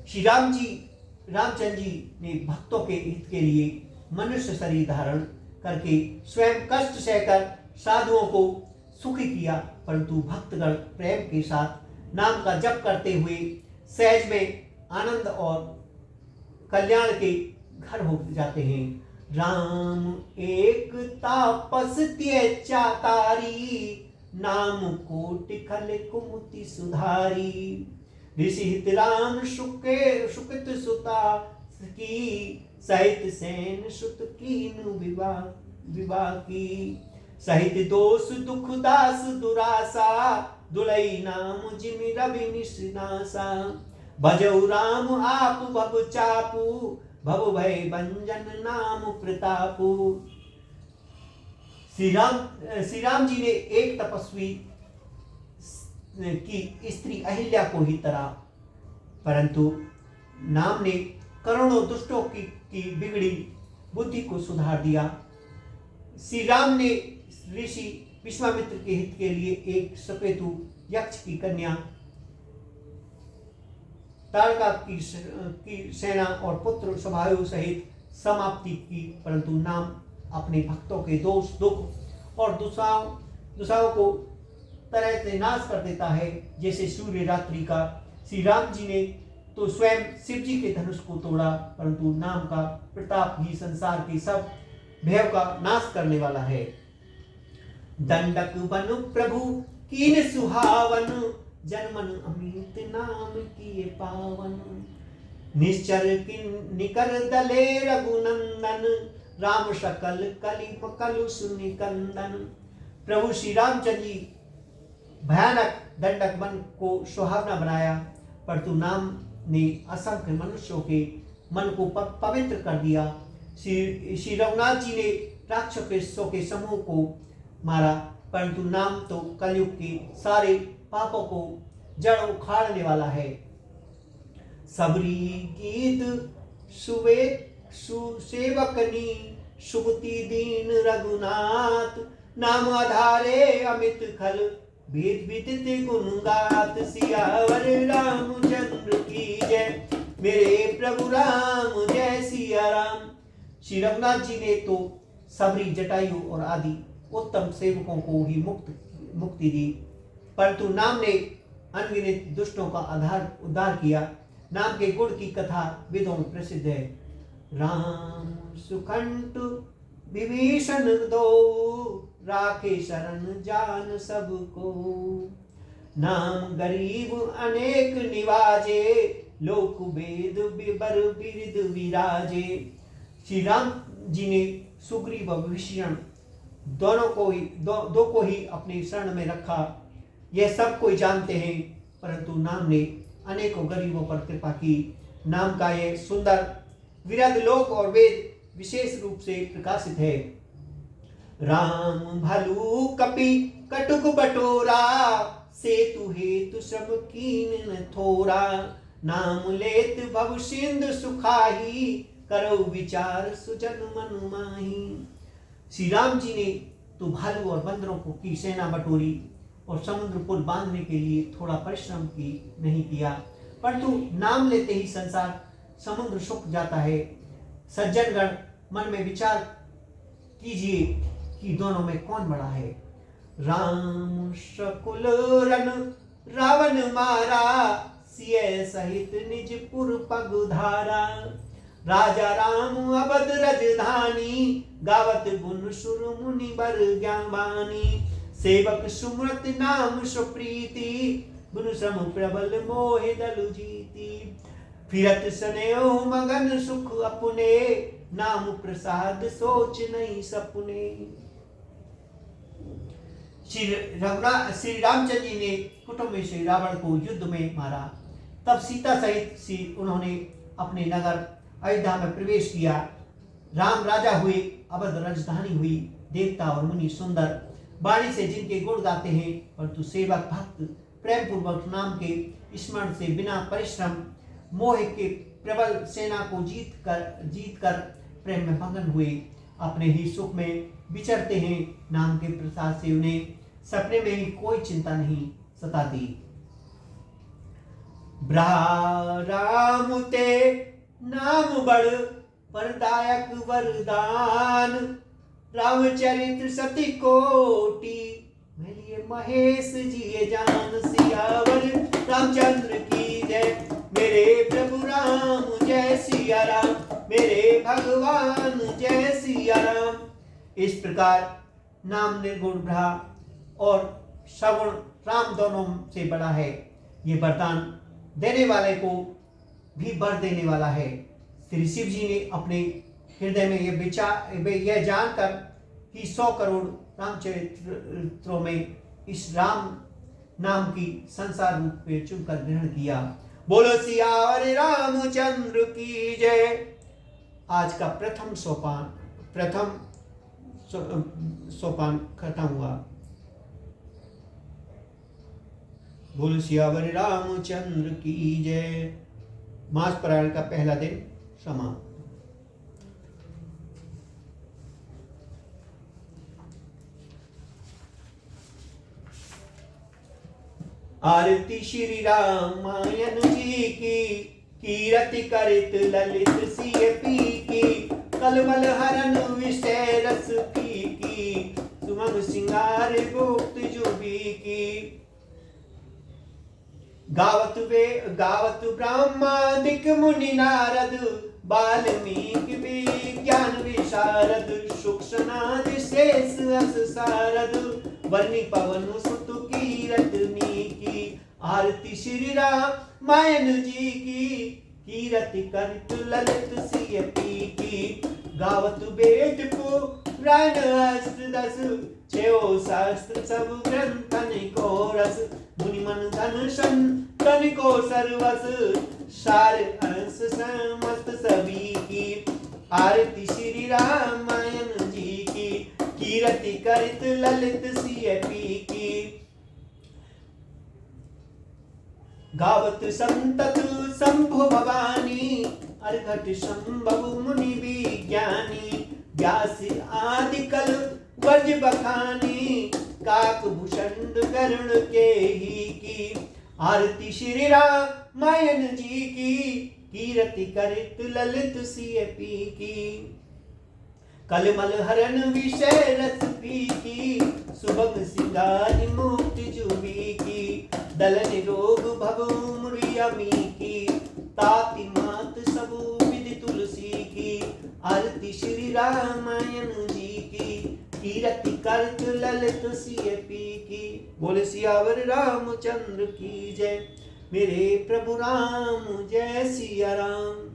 श्री रामचंद्र जी ने भक्तों के हित के लिए मनुष्य शरीर धारण करके स्वयं कष्ट सहकर साधुओं को सुखी किया, परंतु भक्तगण प्रेम के साथ नाम का जप करते हुए सहज में आनंद और कल्याण के घर हो जाते हैं। राम एक तापस चातारी, नाम कोटि खल कुमुति सुधारी। ऋषि हित राम सुकृत सुता की, सहित सेन सुत कीन विवाह की। सहित दोष दुख दास दुरासा, दुलई नाम जिमि रवि निशनासा। भजऊ राम आप भव चापू, भव भय भंजन नाम प्रतापू। श्री राम जी ने एक तपस्वी की स्त्री अहिल्या को ही तरा, परंतु नाम ने करोड़ों दुष्टों की बिगड़ी बुद्धि को सुधार दिया। श्री राम ने ऋषि विश्वामित्र के हित के लिए एक सपेतु यक्ष की कन्या तारका की सेना और पुत्र सभायु सहित समाप्ति की, परंतु नाम अपने भक्तों के दोष, दुख और दुसाओं को तरह से नाश कर देता है। जैसे सूर्य रात्रि का, श्री राम जी ने तो स्वयं शिव जी के धनुष को तोड़ा, परंतु नाम का प्रताप ही संसार के सब भय का नाश करने वाला है। दंडक बनु प्रभु कीन सुहावन, जनमन अमित नाम किए पावन। निश्चर किन निकर दले रघुनंदन, राम शकल कलिम कलुष निकंदन। प्रभु श्री रामचंद्र जी भयानक दंडक वन को सुहावना बनाया, परंतु नाम ने असंख्य मनुष्यों के मन को पवित्र कर दिया। श्री रघुनाथ जी ने राक्षसों के समूह को मारा, परंतु नाम तो कलयुग के सारे पापों को जड़ उखाड़ने वाला है। सबरी गीत सुसेवकनी, सुगति दीन रघुनाथ। नाम आधारे अमित खल, वेद विदित गुण गात। सियावर रामचंद्र की जय, मेरे प्रभु राम जय सिया राम। श्री रघुनाथ जी ने तो सबरी, जटायु और आदि उत्तम सेवकों को ही मुक्ति दी, परंतु नाम ने अनगिनत दुष्टों का उद्धार किया। नाम के गुण की कथा वेदों में प्रसिद्ध है। राम सुकंठ विभीषण दो, राखे शरण जान सबको। नाम गरीब अनेक निवाजे, लोक वेद बिबर बिरद विराजे। श्री राम जी ने सुग्रीव व विभीषण दोनों को ही दो को ही अपनी शरण में रखा। यह सब कोई जानते हैं, परंतु नाम ने अनेकों गरीबों पर कृपा की। नाम का यह सुंदर विरध लोक और वेद विशेष रूप से प्रकाशित है। राम भलु कपि कटुक बटोरा, सेतु हेतु श्रम कीन न थोरा। नाम लेत भव सिंधु सुखाही, करो विचार सुजन मन माही। श्री राम जी ने तो भालू और बंदरों को की सेना बटोरी और समुद्र पुल बांधने के लिए थोड़ा परिश्रम की नहीं किया, परंतु नाम लेते ही संसार समुद्र सूख जाता है। सज्जनगण मन में विचार कीजिए कि दोनों में कौन बड़ा है। राम शकुल रन रावण मारा, सिय सहित निजपुर पगधारा। राजा राम अवध रजधानी, गावत गुण सुर मुनि बर ज्ञावानी। सेवक सुमृत नाम सुप्रीति, गुण श्रम प्रबल मोहि दलु जीति। फिरत स्नेह मगन सुख अपने, नाम प्रसाद सोच नहीं सपने। श्री रामचंद्र जी ने कुटुंब में से रावण को युद्ध में मारा। तब सीता सहित उन्होंने अपने नगर अयोध्या में प्रवेश किया। राम राजा हुए, अवध राजधानी हुई। देवता और मुनि सुंदर वाणी से जिनके गुण गाते हैं, परंतु सेवक भक्त प्रेम पूर्वक नाम के स्मरण से बिना परिश्रम मोह के प्रबल सेना को जीत कर प्रेम में मगन हुए अपने ही सुख में विचरते हैं। नाम के प्रसाद से उन्हें सपने में ही कोई चिंता नहीं सताती। राम ते नाम बड़ वरदायक वरदान, रामचरित्र सती कोटि, मेलिए महेश जी जान। सियावर रामचंद्र की जय, मेरे प्रभु राम जय सिया राम, मेरे भगवान जय सिया राम। इस प्रकार नाम निर्गुण ब्रह्म और सगुण राम दोनों से बड़ा है। ये वरदान देने वाले को भी वर देने वाला है। श्री शिव जी ने अपने हृदय में यह जानकर कि 100 करोड़ रामचरित्रों में इस राम नाम की संसार रूप में चुनकर ग्रहण किया। बोलो सियावर रामचंद्र की जय। आज का प्रथम सोपान खत्म हुआ। बोलो सियावर रामचंद्र की जय। मास पारायण का पहला दिन समाप्त। आरती श्री रामायण जी की, कीरति करित ललित सिय पी की। कलमल हरन विषय रस की सुमन सिंगार गुप्त जुबी की। गावत ब्रह्मादिक मुनि नारद वाल्मीकि विज्ञान विशारद सूक्ष्मनादि शेष अस सारद वर्णि पवन सुत कीरतनी की। आरती श्री रामायण जी की कीरति करत ललित सिय पी की। गावत वेद पुराण अष्टदश छो शास्त्र सब ग्रंथन को रस मुनि मन धन संतन को सर्वस सार अंश समस्त सभी की। आरती श्री रामायण जी की कीरति करत ललित सिय पी की। गावत संतत शंभु भवानी अर्घट संभव मुनि विज्ञानी। व्यास आदि कल वर्ज बखानी काक भूषण गरुण के ही की। आरती श्री रामायण जी की कीरति करत ललित सिय पी की। कलमल हरन विषय रस पी की सुभग सिंगार मुक्ति जुबी की। दलन रोग भव मुरियमी की ताति मात सबु विधि तुलसी की। आरती श्री रामायण जी की कीरति करत ललित सिय पी की। बोले सियावर रामचंद्र की जय। मेरे प्रभु राम जय सिया राम।